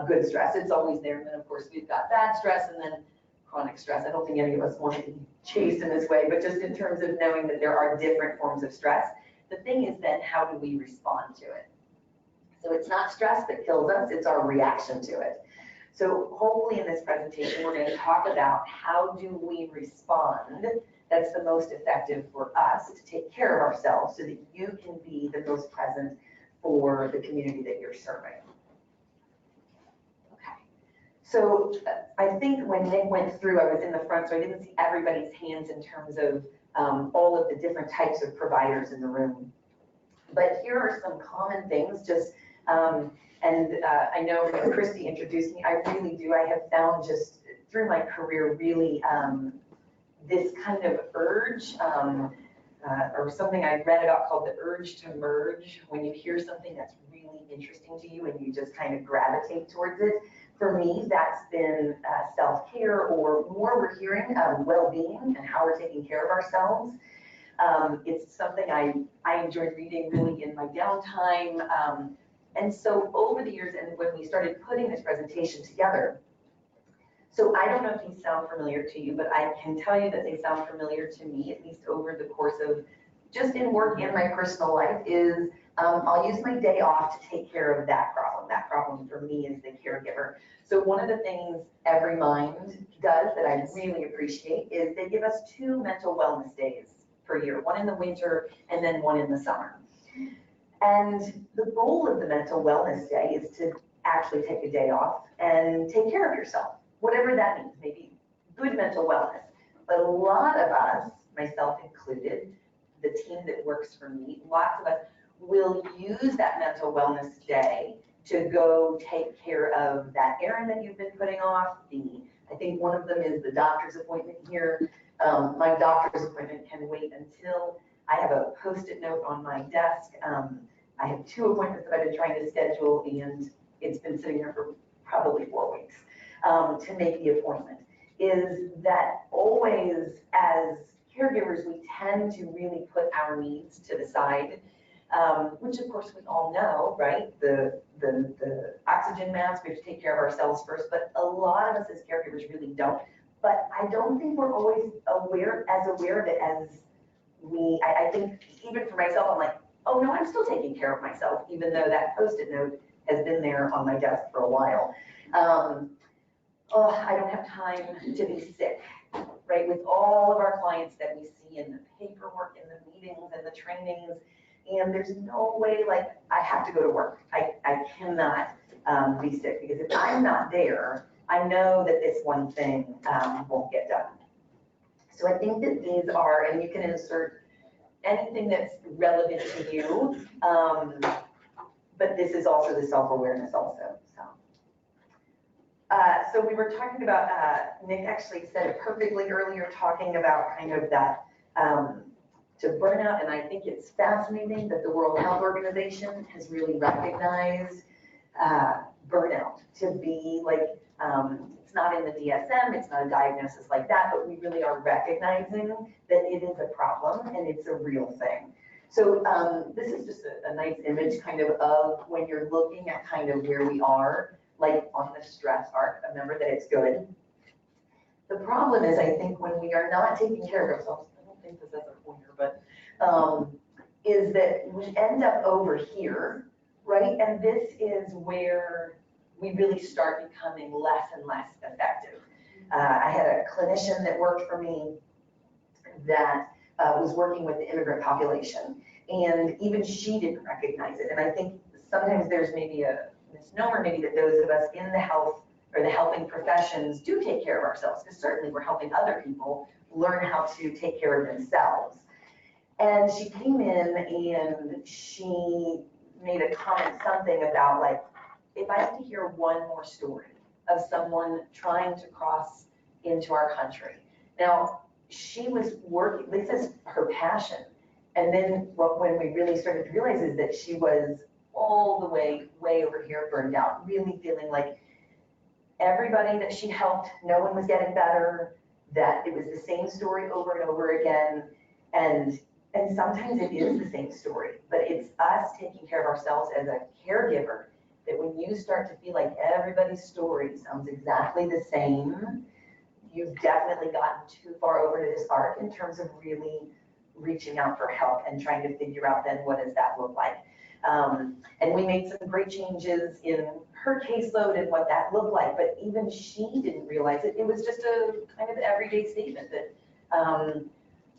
good stress. It's always there. And then of course we've got bad stress and then chronic stress. I don't think any of us want to be chased in this way, but just in terms of knowing that there are different forms of stress. The thing is then, how do we respond to it? So it's not stress that kills us, it's our reaction to it. So hopefully in this presentation, we're going to talk about how do we respond that's the most effective for us to take care of ourselves so that you can be the most present for the community that you're serving. So I think when Nick went through, I was in the front, so I didn't see everybody's hands in terms of all of the different types of providers in the room. But here are some common things, just, I know Christy introduced me, I really do. I have found just through my career really this kind of urge, or something I read about called the urge to merge, when you hear something that's really interesting to you and you just kind of gravitate towards it. For me, that's been self-care, or more we're hearing well-being and how we're taking care of ourselves. It's something I enjoyed reading really in my downtime. And so over the years, and when we started putting this presentation together, so I don't know if these sound familiar to you, but I can tell you that they sound familiar to me, at least over the course of just in work and my personal life, is I'll use my day off to take care of that problem. That problem for me is the caregiver. So one of the things Every Mind does that I really appreciate is they give us 2 mental wellness days per year, one in the winter and then one in the summer. And the goal of the mental wellness day is to actually take a day off and take care of yourself, whatever that means, maybe good mental wellness. But a lot of us, myself included, the team that works for me, lots of us will use that mental wellness day to go take care of that errand that you've been putting off. I think one of them is the doctor's appointment here. My doctor's appointment can wait until I have a Post-it note on my desk. I have 2 appointments that I've been trying to schedule, and it's been sitting there for probably 4 weeks to make the appointment. Is that always, as caregivers, we tend to really put our needs to the side, which of course we all know, right? The oxygen mask, we have to take care of ourselves first, but a lot of us as caregivers really don't. But I don't think we're always aware of it as I think even for myself, I'm like, oh no, I'm still taking care of myself, even though that Post-it note has been there on my desk for a while. I don't have time to be sick, right? With all of our clients that we see in the paperwork, in the meetings and the trainings, and there's no way, like, I have to go to work. I cannot be sick, because if I'm not there, I know that this one thing won't get done. So I think that these are, and you can insert anything that's relevant to you, but this is also the self-awareness also. So we were talking about, Nick actually said it perfectly earlier, talking about kind of that to burnout, and I think it's fascinating that the World Health Organization has really recognized burnout to be like, it's not in the DSM, it's not a diagnosis like that, but we really are recognizing that it is a problem and it's a real thing. So this is just a nice image kind of when you're looking at kind of where we are, like on the stress arc. Remember that it's good. The problem is, I think when we are not taking care of ourselves, I don't think this is a pointer, but is that we end up over here, right? And this is where we really start becoming less and less effective. I had a clinician that worked for me that was working with the immigrant population, and even she didn't recognize it. And I think sometimes there's maybe a misnomer, maybe that those of us in the health or the helping professions do take care of ourselves, because certainly we're helping other people learn how to take care of themselves. And she came in and she made a comment, something about like, if I have to hear one more story of someone trying to cross into our country. Now, she was working, this is her passion. And then when we really started to realize is that she was all the way over here, burned out, really feeling like everybody that she helped, no one was getting better, that it was the same story over and over again. And sometimes it is the same story, but it's us taking care of ourselves as a caregiver, that when you start to feel like everybody's story sounds exactly the same, you've definitely gotten too far over to this arc in terms of really reaching out for help and trying to figure out then what does that look like. And we made some great changes in her caseload and what that looked like, but even she didn't realize it. It was just a kind of everyday statement that,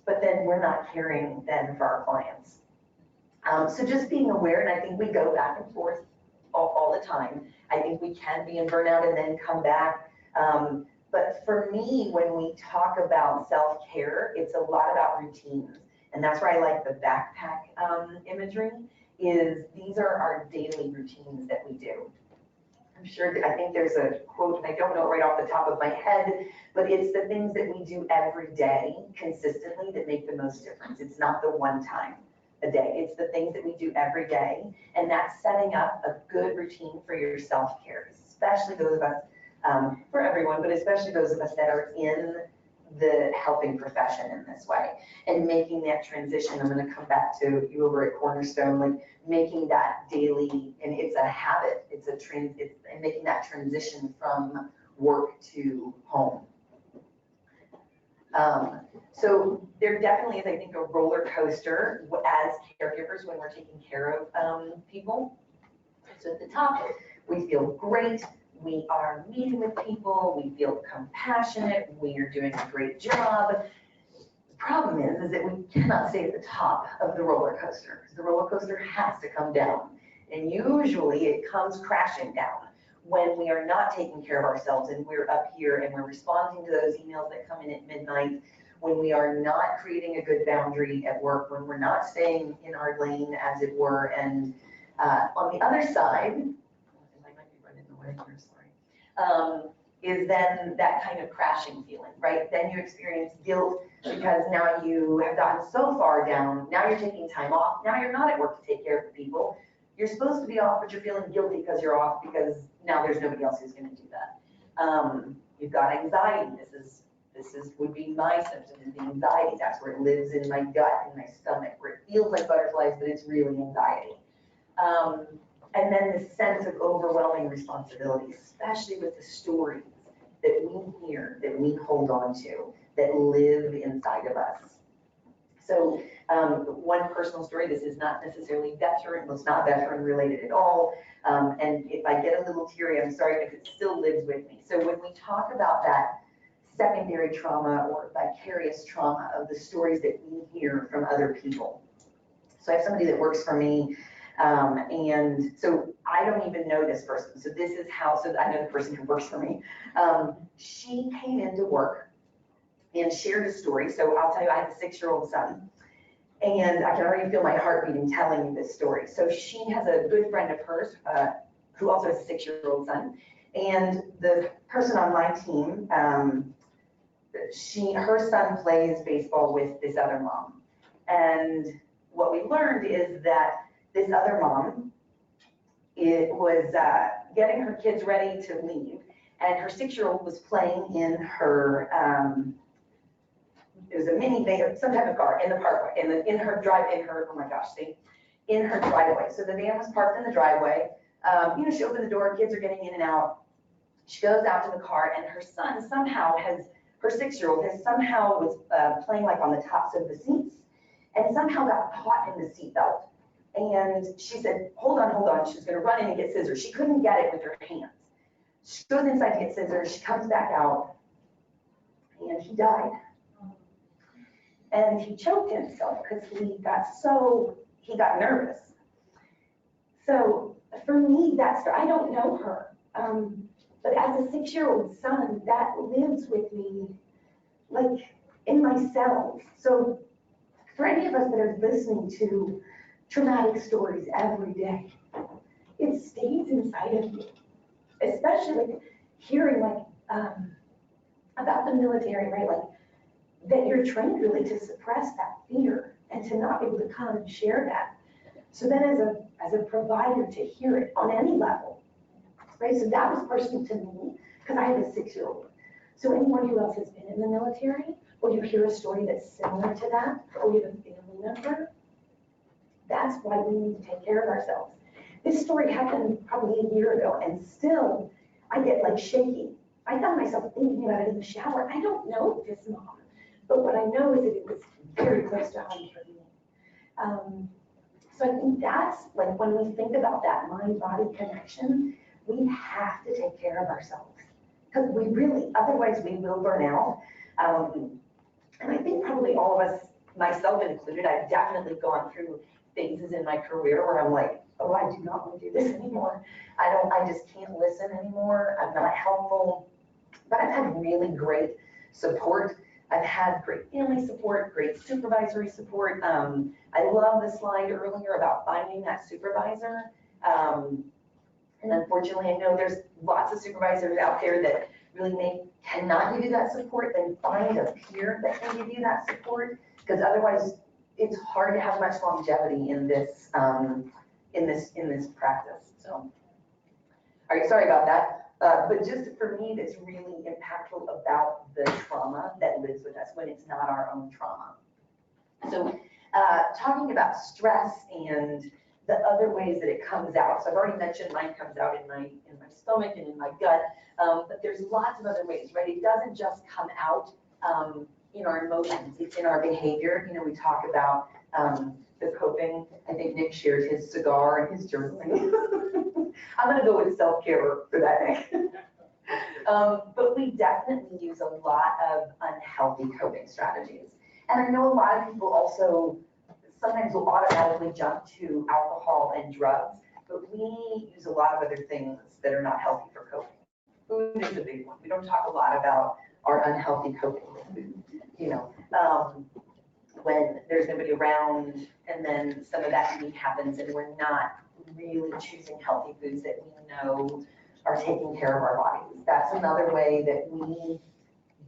but then we're not caring then for our clients. So just being aware, and I think we go back and forth all the time. I think we can be in burnout and then come back. But for me, when we talk about self-care, it's a lot about routines. And that's where I like the backpack imagery, is these are our daily routines that we do. I'm sure, I think there's a quote, and I don't know it right off the top of my head, but it's the things that we do every day consistently that make the most difference. It's not the one time a day. It's the things that we do every day. And that's setting up a good routine for your self-care, especially those of us, for everyone, but especially those of us that are in the helping profession in this way, and making that transition. I'm going to come back to you over at Cornerstone, like making that daily, and it's a habit, it's and making that transition from work to home. So there definitely is, I think, a roller coaster as caregivers when we're taking care of people. So at the top, we feel great. We are meeting with people. We feel compassionate. We are doing a great job. The problem is that we cannot stay at the top of the roller coaster because the roller coaster has to come down. And usually it comes crashing down when we are not taking care of ourselves and we're up here and we're responding to those emails that come in at midnight, when we are not creating a good boundary at work, when we're not staying in our lane, as it were. And on the other side, I might be running away here, sorry, is then that kind of crashing feeling, right? Then you experience guilt because now you have gotten so far down, now you're taking time off, now you're not at work to take care of the people. You're supposed to be off, but you're feeling guilty because you're off because now there's nobody else who's gonna do that. You've got anxiety. This would be my symptom, is the anxiety. That's where it lives in my gut and my stomach, where it feels like butterflies, but it's really anxiety. And then the sense of overwhelming responsibility, especially with the stories that we hear, that we hold on to, that live inside of us. So one personal story, this is not necessarily veteran, it's not veteran related at all. And if I get a little teary, I'm sorry, because it still lives with me. So when we talk about that secondary trauma or vicarious trauma of the stories that we hear from other people. So I have somebody that works for me, and so I don't even know this person. So this is how, so I know the person who works for me. She came into work and shared a story. So I'll tell you, I have a 6-year-old son, and I can already feel my heart beating telling you this story. So she has a good friend of hers who also has a 6-year-old son, and the person on my team, her son plays baseball with this other mom. And what we learned is that this other mom, it was getting her kids ready to leave, and her 6-year-old was playing in her, it was a minivan, some type of car in the parkway, in her driveway. So the van was parked in the driveway. She opened the door, kids are getting in and out. She goes out to the car, and her son somehow her 6-year-old was playing like on the tops of the seats, and somehow got caught in the seatbelt. And she said, hold on. She was gonna run in and get scissors. She couldn't get it with her hands. She goes inside to get scissors. She comes back out, and he died. And he choked himself because he got nervous. So for me, I don't know her. But as a 6-year-old son, that lives with me, like in my cells. So for any of us that are listening to traumatic stories every day, it stays inside of you. Especially hearing about the military, right? Like that you're trained really to suppress that fear and to not be able to come and share that. So then as a provider to hear it on any level, right? So that was personal to me because I have a 6-year-old. So anyone who else has been in the military, or you hear a story that's similar to that, or you have a family member, that's why we need to take care of ourselves. This story happened probably a year ago, and still I get like shaky. I found myself thinking about it in the shower. I don't know this mom, but what I know is that it was very close to home for me. So I think that's like when we think about that mind-body connection, we have to take care of ourselves because we really, otherwise we will burn out. And I think probably all of us, myself included, I've definitely gone through phases in my career where I'm like, oh, I do not want to do this anymore. I just can't listen anymore. I'm not helpful. But I've had really great support. I've had great family support, great supervisory support. I love the slide earlier about finding that supervisor. And unfortunately, I know there's lots of supervisors out there that really cannot give you that support. Then find a peer that can give you that support, because otherwise it's hard to have much longevity in this practice. So, all right, sorry about that. But just for me, that's really impactful about the trauma that lives with us when it's not our own trauma. So talking about stress and the other ways that it comes out. So I've already mentioned mine comes out in my stomach and in my gut, but there's lots of other ways, right? It doesn't just come out in our emotions, it's in our behavior. You know, we talk about the coping. I think Nick shared his cigar and his journaling. I'm gonna go with self-care for that, Nick. But we definitely use a lot of unhealthy coping strategies. And I know a lot of people also sometimes will automatically jump to alcohol and drugs, but we use a lot of other things that are not healthy for coping. Food is a big one. We don't talk a lot about our unhealthy coping with food. You know, when there's nobody around and then some of that need happens and we're not really choosing healthy foods that we know are taking care of our bodies. That's another way that we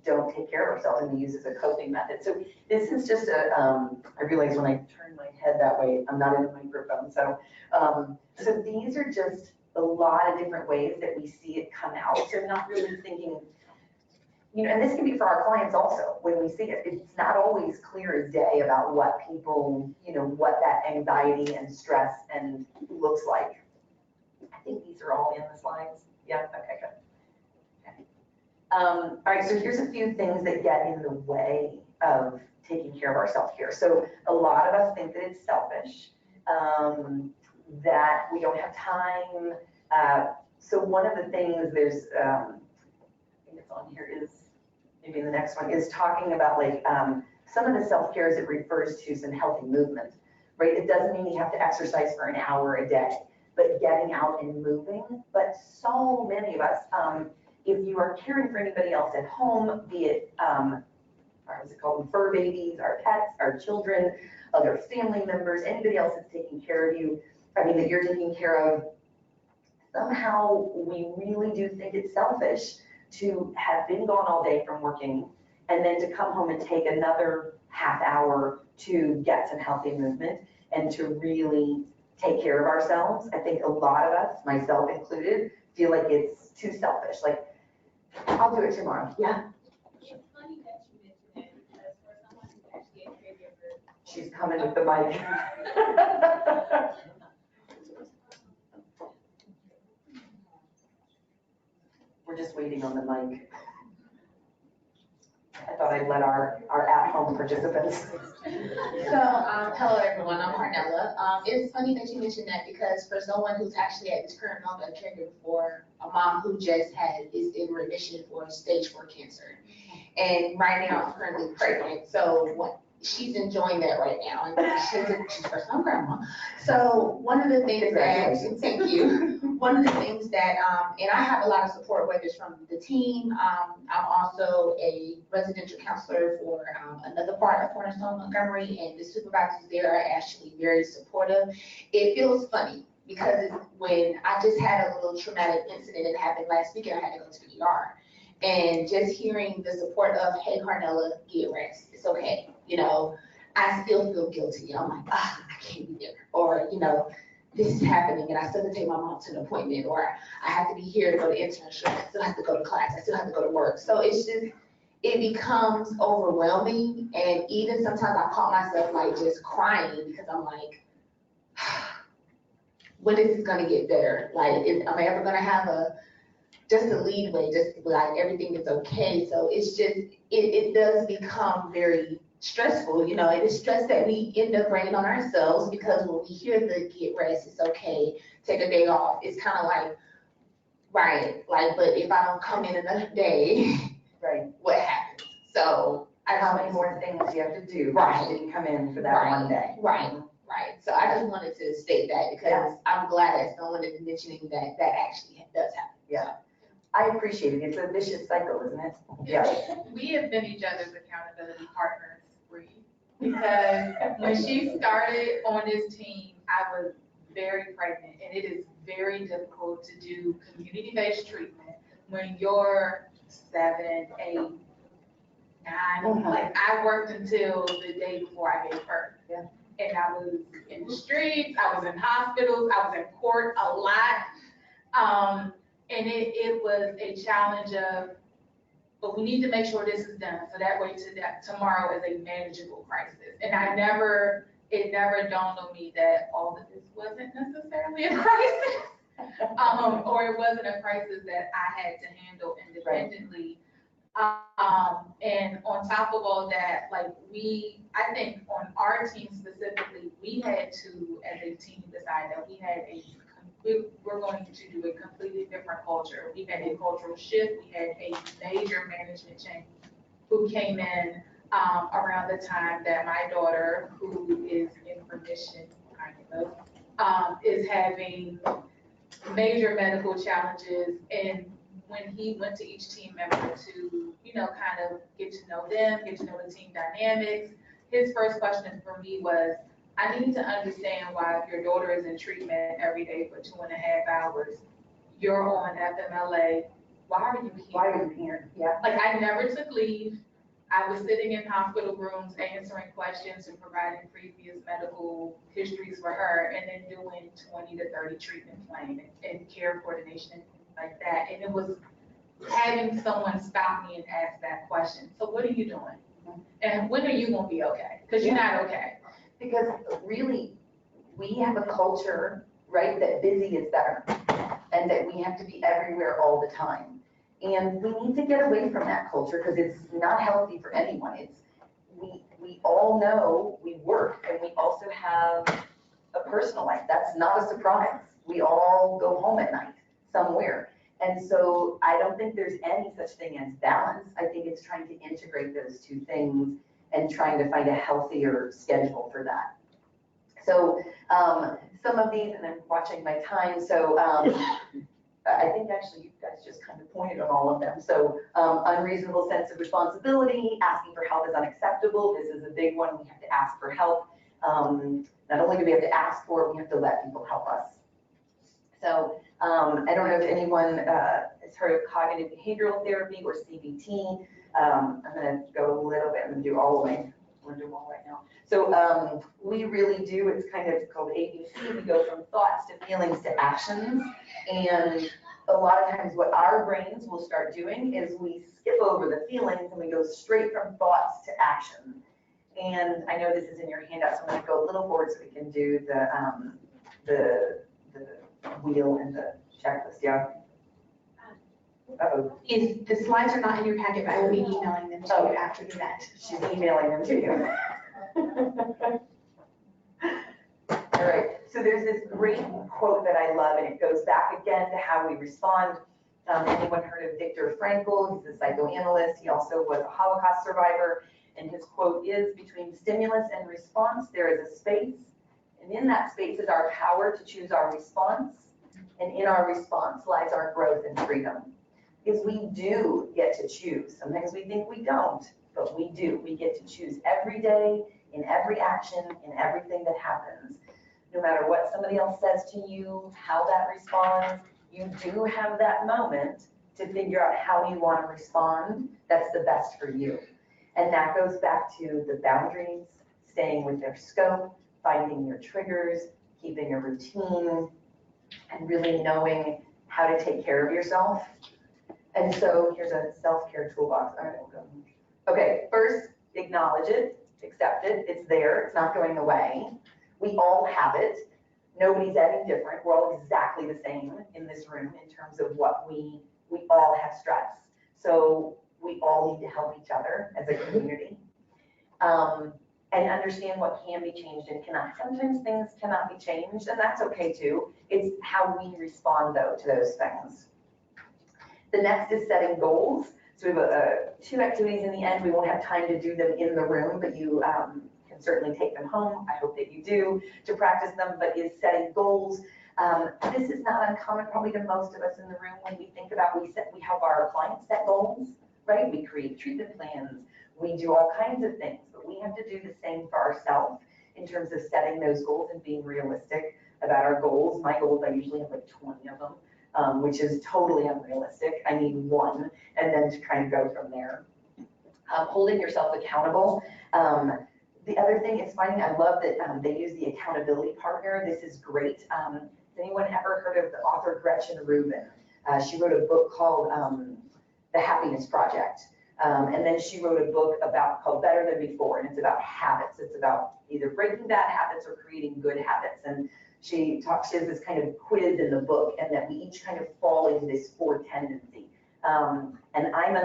don't take care of ourselves and we use as a coping method. So this is just I realize when I turn my head that way, I'm not in the microphone. So, so these are just a lot of different ways that we see it come out. So not really thinking, you know, and this can be for our clients also when we see it. It's not always clear as day about what people, you know, what that anxiety and stress and looks like. I think these are all in the slides. Yeah, okay, good. Okay. All right, so here's a few things that get in the way of taking care of our self-care. So a lot of us think that it's selfish, that we don't have time. So one of the things there's, I think it's on here is, maybe the next one, is talking about like some of the self-care as it refers to some healthy movement, right? It doesn't mean you have to exercise for an hour a day, but getting out and moving. But so many of us, if you are caring for anybody else at home, be it, what's it called, fur babies, our pets, our children, other family members, anybody else that's taking care of you, I mean, that you're taking care of, somehow we really do think it's selfish to have been gone all day from working and then to come home and take another half hour to get some healthy movement and to really take care of ourselves. I think a lot of us, myself included, feel like it's too selfish. Like, I'll do it tomorrow. Yeah. It's funny that you mentioned that because for someone who's actually a caregiver. She's coming with the mic. We're just waiting on the mic. I thought I'd let our at-home participants. So, hello everyone, I'm Carnella. It's funny that you mentioned that because for someone who's actually at this current moment a caregiver for a mom who just is in remission for stage 4 cancer. And right now I'm currently pregnant, so she's enjoying that right now. And she's first time grandma. So one of the things that, thank you. One of the things that, and I have a lot of support, whether it's from the team. I'm also a residential counselor for another part of Cornerstone Montgomery, and the supervisors there are actually very supportive. It feels funny because when I just had a little traumatic incident that happened last week and I had to go to the ER. And just hearing the support of, hey, Carnella, get rest. It's okay. You know, I still feel guilty. I'm like, I can't be there. Or, you know, this is happening and I still have to take my mom to an appointment, or I have to be here to go to internship. I still have to go to class. I still have to go to work. So it's just, it becomes overwhelming. And even sometimes I caught myself like just crying because I'm like, when is this gonna get better? Like, am I ever gonna have just a leadway, just like everything is okay. So it's just, it does become very stressful, you know. It is stress that we end up bringing on ourselves because when we hear the get rest, it's okay, take a day off, it's kind of like, right, like, but if I don't come in another day, right, what happens? So how many more things you have to do? Right. You didn't come in for that one day. Right. Right. So I just wanted to state that because I'm glad that someone is mentioning that actually does happen. Yeah. I appreciate it. It's a vicious cycle, isn't it? Yeah. We have been each other's accountability partners for you. Because when she started on this team, I was very pregnant, and it is very difficult to do community-based treatment when you're 7, 8, 9. Like, I worked until the day before I gave birth. Yeah. And I was in the streets, I was in hospitals, I was in court a lot. And it was a challenge of, but we need to make sure this is done, so that way tomorrow is a manageable crisis. And it never dawned on me that all of this wasn't necessarily a crisis, or it wasn't a crisis that I had to handle independently. And on top of all that, like I think on our team specifically, we had to, as a team, decide that we're going to do a completely different culture. We had a cultural shift. We had a major management change who came in around the time that my daughter, who is in remission, kind of, is having major medical challenges. And when he went to each team member to, kind of get to know them, get to know the team dynamics, his first question for me was, I need to understand why if your daughter is in treatment every day for 2.5 hours, you're on FMLA, why are you here? Why are you here? Yeah. Like, I never took leave. I was sitting in hospital rooms answering questions and providing previous medical histories for her, and then doing 20 to 30 treatment plans and care coordination and things like that. And it was having someone stop me and ask that question. So what are you doing? And when are you gonna be okay? Because you're not okay. Because really, we have a culture, right, that busy is better, and that we have to be everywhere all the time. And we need to get away from that culture because it's not healthy for anyone. We all know we work, and we also have a personal life. That's not a surprise. We all go home at night somewhere. And so I don't think there's any such thing as balance. I think it's trying to integrate those two things and trying to find a healthier schedule for that. So some of these, and I'm watching my time, so I think actually you guys just kind of pointed on all of them. So unreasonable sense of responsibility, asking for help is unacceptable. This is a big one. We have to ask for help. Not only do we have to ask for it, we have to let people help us. So I don't know if anyone has heard of cognitive behavioral therapy or CBT. I'm going to go a little bit, I'm going to do all of them. I'm going to do them all right now. So we really do, it's kind of called ABC. We go from thoughts to feelings to actions. And a lot of times what our brains will start doing is we skip over the feelings and we go straight from thoughts to action. And I know this is in your handout, so I'm going to go a little forward so we can do the wheel and the checklist. Yeah. Uh-oh. If the slides are not in your packet, but I will be emailing them to you after the event. She's emailing them to you. All right, so there's this great quote that I love, and it goes back again to how we respond. Anyone heard of Viktor Frankl? He's a psychoanalyst. He also was a Holocaust survivor, and his quote is, "Between stimulus and response, there is a space, and in that space is our power to choose our response, and in our response lies our growth and freedom." Because we do get to choose. Sometimes we think we don't, but we do. We get to choose every day, in every action, in everything that happens. No matter what somebody else says to you, how that responds, you do have that moment to figure out how you want to respond that's the best for you. And that goes back to the boundaries, staying with their scope, finding your triggers, keeping a routine, and really knowing how to take care of yourself. And so here's a self-care toolbox. All right, we'll go. Okay, first, acknowledge it, accept it. It's there. It's not going away. We all have it. Nobody's any different. We're all exactly the same in this room in terms of what we all have stress. So we all need to help each other as a community. And understand what can be changed and cannot. Sometimes things cannot be changed, and that's okay too. It's how we respond though to those things. The next is setting goals. So we have 2 activities in the end. We won't have time to do them in the room, but you can certainly take them home. I hope that you do to practice them, but is setting goals. This is not uncommon probably to most of us in the room when we think about, we help our clients set goals, right? We create treatment plans. We do all kinds of things, but we have to do the same for ourselves in terms of setting those goals and being realistic about our goals. My goals, I usually have like 20 of them. Which is totally unrealistic. I need 1, and then to kind of go from there. Holding yourself accountable. The other thing is finding, I love that they use the accountability partner. This is great. Has anyone ever heard of the author Gretchen Rubin? She wrote a book called The Happiness Project. And then she wrote a book called Better Than Before, and it's about habits. It's about either breaking bad habits or creating good habits. And she has this kind of quiz in the book, and that we each kind of fall into this 4 tendency. And I'm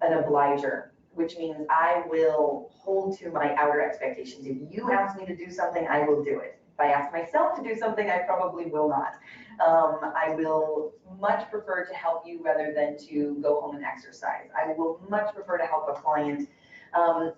an obliger, which means I will hold to my outer expectations. If you ask me to do something, I will do it. If I ask myself to do something, I probably will not. I will much prefer to help you rather than to go home and exercise. I will much prefer to help a client.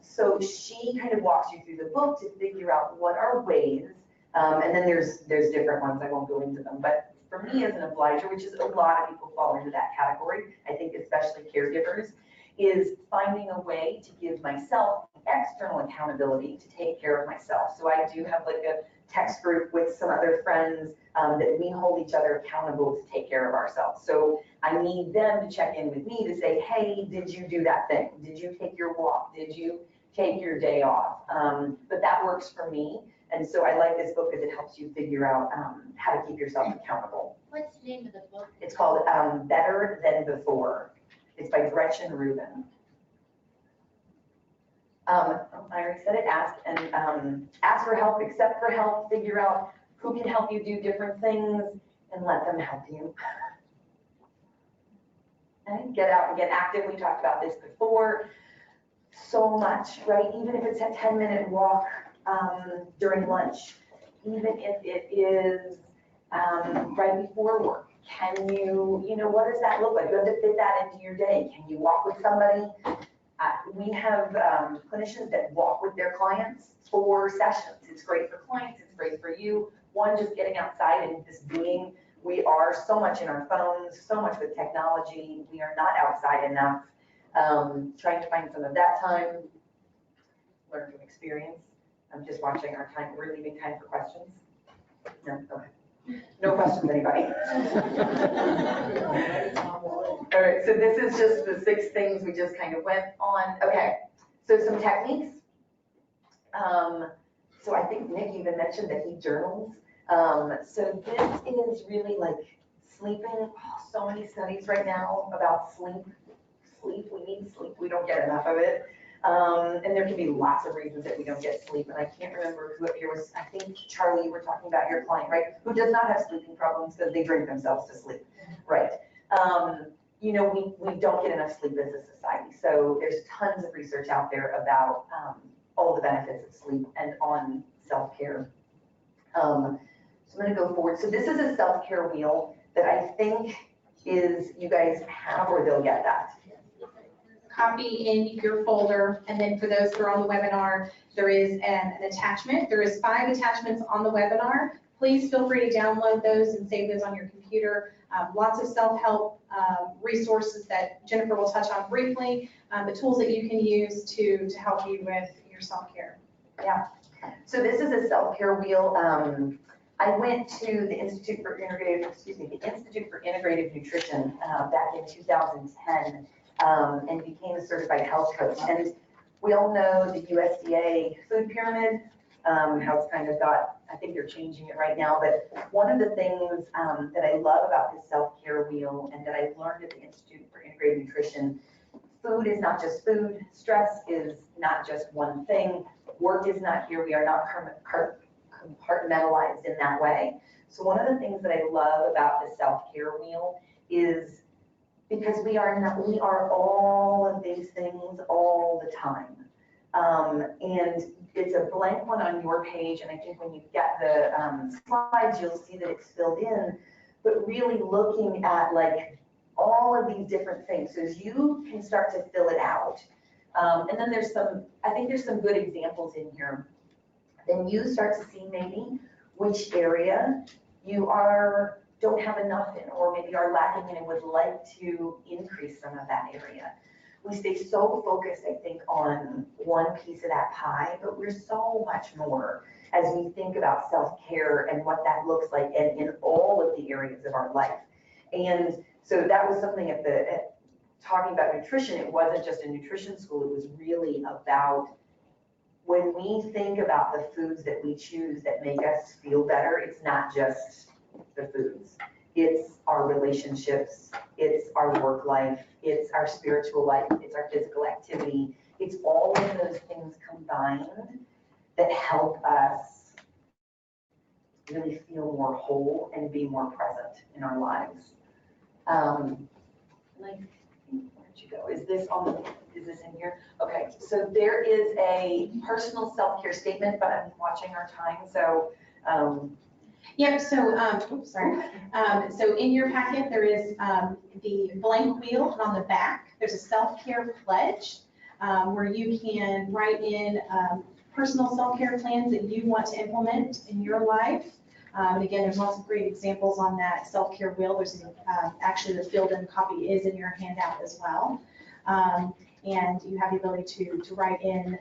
So she kind of walks you through the book to figure out what are ways, and then there's different ones, I won't go into them, but for me as an obliger, which is a lot of people fall into that category, I think especially caregivers, is finding a way to give myself external accountability to take care of myself. So I do have like a text group with some other friends that we hold each other accountable to take care of ourselves. So I need them to check in with me to say, hey, did you do that thing? Did you take your walk? Did you take your day off? But that works for me. And so I like this book because it helps you figure out how to keep yourself accountable. What's the name of the book? It's called Better Than Before. It's by Gretchen Rubin. I already said it, ask for help, accept for help, figure out who can help you do different things, and let them help you. And get out and get active. We talked about this before. So much, right? Even if it's a 10-minute walk during lunch, even if it is right before work. Can you what does that look like? You have to fit that into your day. Can you walk with somebody? We have clinicians that walk with their clients for sessions. It's great for clients, it's great for you. One, just getting outside and just being. We are so much in our phones, so much with technology. We are not outside enough. Trying to find some of that time, learn from experience. I'm just watching our time. We're leaving time for questions. No, okay. No questions, anybody? All right, so this is just the 6 things we just kind of went on. Okay, so some techniques. So I think Nick even mentioned that he journals. So this is really like sleeping. Oh, so many studies right now about sleep. Sleep, we need sleep. We don't get enough of it. And there can be lots of reasons that we don't get sleep. And I can't remember who up here was, I think Charlie, you were talking about your client, right? Who does not have sleeping problems because they drink themselves to sleep, right? We don't get enough sleep as a society. So there's tons of research out there about all the benefits of sleep and on self-care. So I'm gonna go forward. So this is a self-care wheel that I think is you guys have, or they'll get that. Copy in your folder, and then for those that are on the webinar, there is an attachment. There is 5 attachments on the webinar. Please feel free to download those and save those on your computer. Lots of self-help resources that Jennifer will touch on briefly, the tools that you can use to help you with your self-care. Yeah, so this is a self-care wheel. I went to the Institute for Integrative Nutrition back in 2010. And became a certified health coach. And we all know the USDA food pyramid, how it's kind of got, I think they're changing it right now, but one of the things that I love about this self-care wheel and that I learned at the Institute for Integrative Nutrition, food is not just food, stress is not just one thing, work is not here, we are not compartmentalized in that way. So one of the things that I love about the self-care wheel is because we are all of these things all the time. And it's a blank one on your page, and I think when you get the slides, you'll see that it's filled in, but really looking at like all of these different things. So as you can start to fill it out, and then I think there's some good examples in here. Then you start to see maybe which area you don't have enough in, or maybe are lacking in and would like to increase some of that area. We stay so focused, I think, on one piece of that pie, but we're so much more as we think about self-care and what that looks like and in all of the areas of our life. And so that was something talking about nutrition, it wasn't just a nutrition school, it was really about when we think about the foods that we choose that make us feel better, it's not just the foods. It's our relationships, it's our work life, it's our spiritual life, it's our physical activity. It's all of those things combined that help us really feel more whole and be more present in our lives. And I think we're where'd you go? Is this in here? Okay, so there is a personal self-care statement, but I'm watching our time, so, Yep, so, oops, sorry. So in your packet, there is the blank wheel, and on the back, there's a self-care pledge where you can write in personal self-care plans that you want to implement in your life. And again, there's lots of great examples on that self-care wheel. There's actually the filled-in copy is in your handout as well. And you have the ability to write in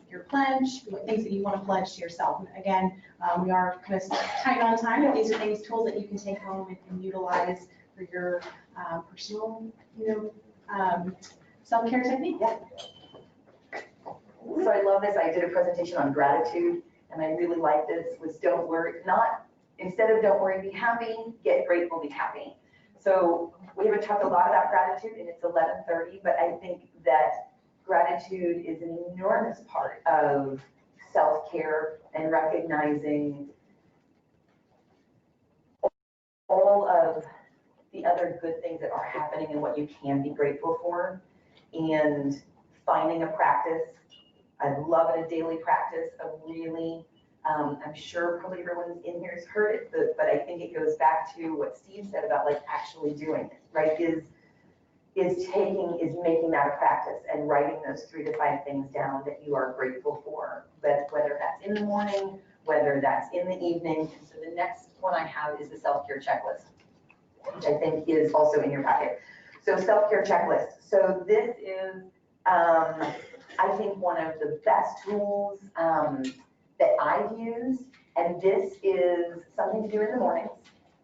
your pledge, things that you want to pledge to yourself. And again, we are kind of tight on time, but these are things, tools that you can take home and utilize for your personal, self-care technique. yeah. So I love this. I did a presentation on gratitude, and I really like this, was don't worry, instead of don't worry, be happy, get grateful, be happy. So we haven't talked a lot about gratitude, and it's 11:30, but I think that gratitude is an enormous part of self-care and recognizing all of the other good things that are happening and what you can be grateful for, and finding a practice. I love it, a daily practice of really, I'm sure probably everyone in here has heard it, but I think it goes back to what Steve said about like actually doing it, right? Is making that a practice and writing those 3 to 5 things down that you are grateful for, but whether that's in the morning, whether that's in the evening. And so the next one I have is the self-care checklist, which I think is also in your packet. So self-care checklist. So this is, I think, one of the best tools that I've used, and this is something to do in the mornings.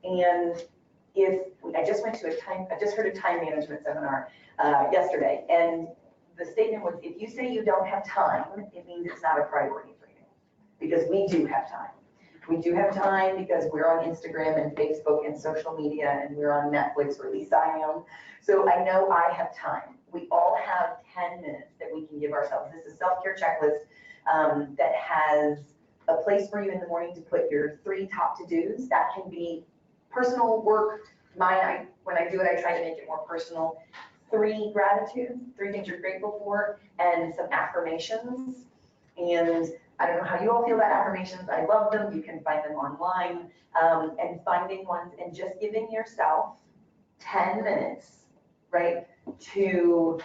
And I just heard a time management seminar yesterday, and the statement was, if you say you don't have time, it means it's not a priority for you, because we do have time. We do have time because we're on Instagram and Facebook and social media, and we're on Netflix, or at least I am. So I know I have time. We all have 10 minutes that we can give ourselves. This is self-care checklist that has a place for you in the morning to put your 3 top to-dos. That can be personal, work. Mine, when I do it, I try to make it more personal. 3 gratitudes, 3 things you're grateful for, and some affirmations. And I don't know how you all feel about affirmations. I love them. You can find them online, and finding ones and just giving yourself 10 minutes, right, to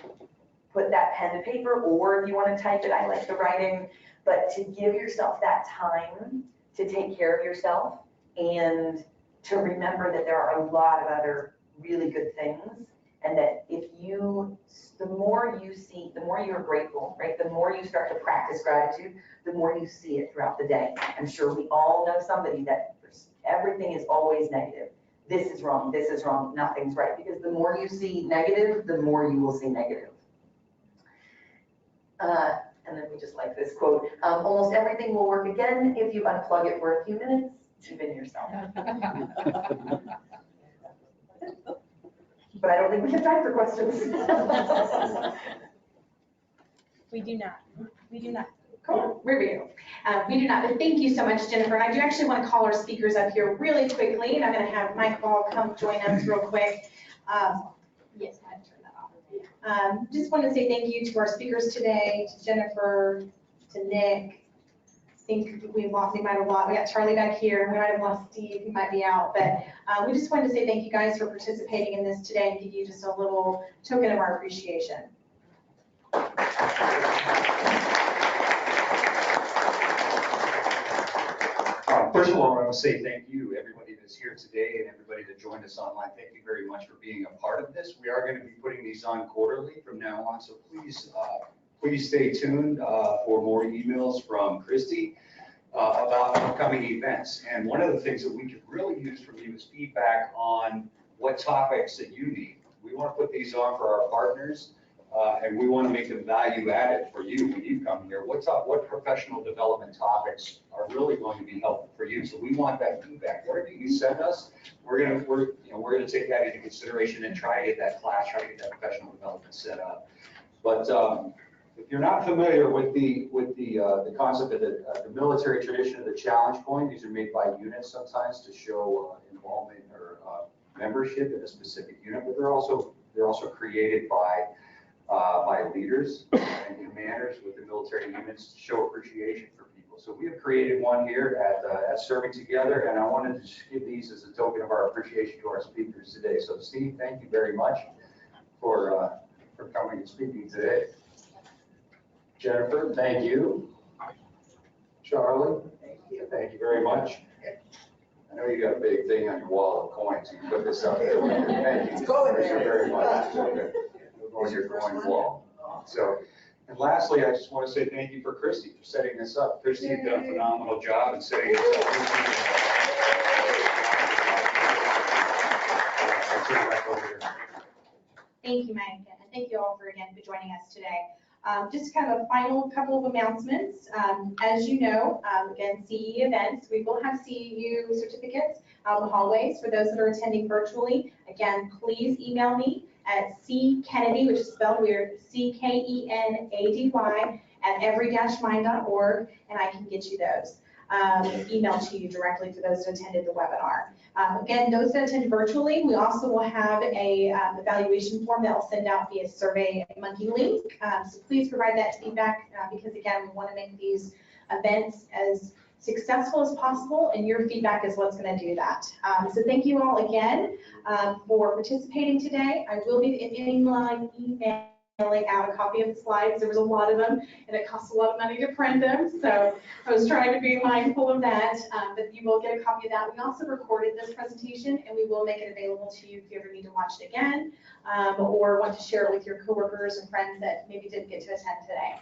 put that pen to paper, or if you want to type it, I like the writing, but to give yourself that time to take care of yourself and to remember that there are a lot of other really good things, and that the more you see, the more you're grateful, right? The more you start to practice gratitude, the more you see it throughout the day. I'm sure we all know somebody that everything is always negative. This is wrong, nothing's right. Because the more you see negative, the more you will see negative. And then we just like this quote, almost everything will work again if you unplug it for a few minutes, even yourself. But I don't think we have time for questions. We do not. Cool, review. We do not, but thank you so much, Jennifer. And I do actually want to call our speakers up here really quickly, and I'm going to have Mike Ball come join us real quick. Yes, I had to turn that off. Just want to say thank you to our speakers today, to Jennifer, to Nick. I think we might have lost, we got Charlie back here, we might have lost Steve, he might be out, but we just wanted to say thank you guys for participating in this today and give you just a little token of our appreciation. First of all, I want to say thank you, everybody that's here today and everybody that joined us online. Thank you very much for being a part of this. We are going to be putting these on quarterly from now on, so please stay tuned for more emails from Christy about upcoming events. And one of the things that we could really use from you is feedback on what topics that you need. We want to put these on for our partners, and we want to make them value added for you when you come here. What professional development topics are really going to be helpful for you? So we want that feedback. Whatever you send us, we're gonna take that into consideration and try to get that class, try to get that professional development set up. But if you're not familiar with the concept of the military tradition of the challenge point, these are made by units sometimes to show involvement or membership in a specific unit, but they're also They're also created by leaders and commanders with the military units to show appreciation for people. So we have created one here at Serving Together, and I wanted to just give these as a token of our appreciation to our speakers today. So Steve, thank you very much for coming and speaking today. Jennifer, thank you. Charlie, thank you very much. I know you got a big thing on your wall of coins. You can put this up there. Thank you. It's going there. Very much. On your coin wall. So, and lastly, I just want to say thank you for Christy for setting this up. Christy has done a phenomenal job in setting this up. Thank you, Mike, and thank you all for joining us today. Just kind of a final couple of announcements. As you know, again, CE events, we will have CEU certificates out in the hallways for those that are attending virtually. Again, please email me at ckennedy, which is spelled weird, CKENADY at every-mind.org, and I can get you those emailed to you directly for those that attended the webinar. Again, those that attend virtually, we also will have a evaluation form that will send out via SurveyMonkey link. So please provide that feedback because again, we want to make these events as successful as possible, and your feedback is what's going to do that. So thank you all again for participating today. I will be emailing out a copy of the slides. There was a lot of them, and it costs a lot of money to print them, so I was trying to be mindful of that, but you will get a copy of that. We also recorded this presentation, and we will make it available to you if you ever need to watch it again, or want to share it with your coworkers and friends that maybe didn't get to attend today.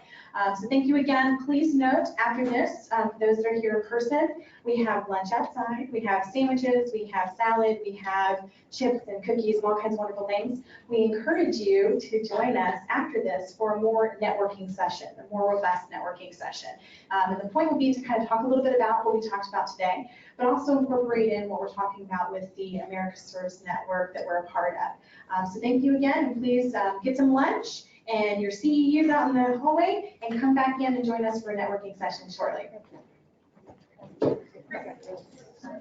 So thank you again. Please note, after this, those that are here in person, we have lunch outside, we have sandwiches, we have salad, we have chips and cookies and all kinds of wonderful things. We encourage you to join us after this for a more networking session, a more robust networking session. And the point will be to kind of talk a little bit about what we talked about today, but also incorporate in what we're talking about with the America Serves Network that we're a part of. So thank you again, and please get some lunch and your CEUs out in the hallway, and come back in and join us for a networking session shortly.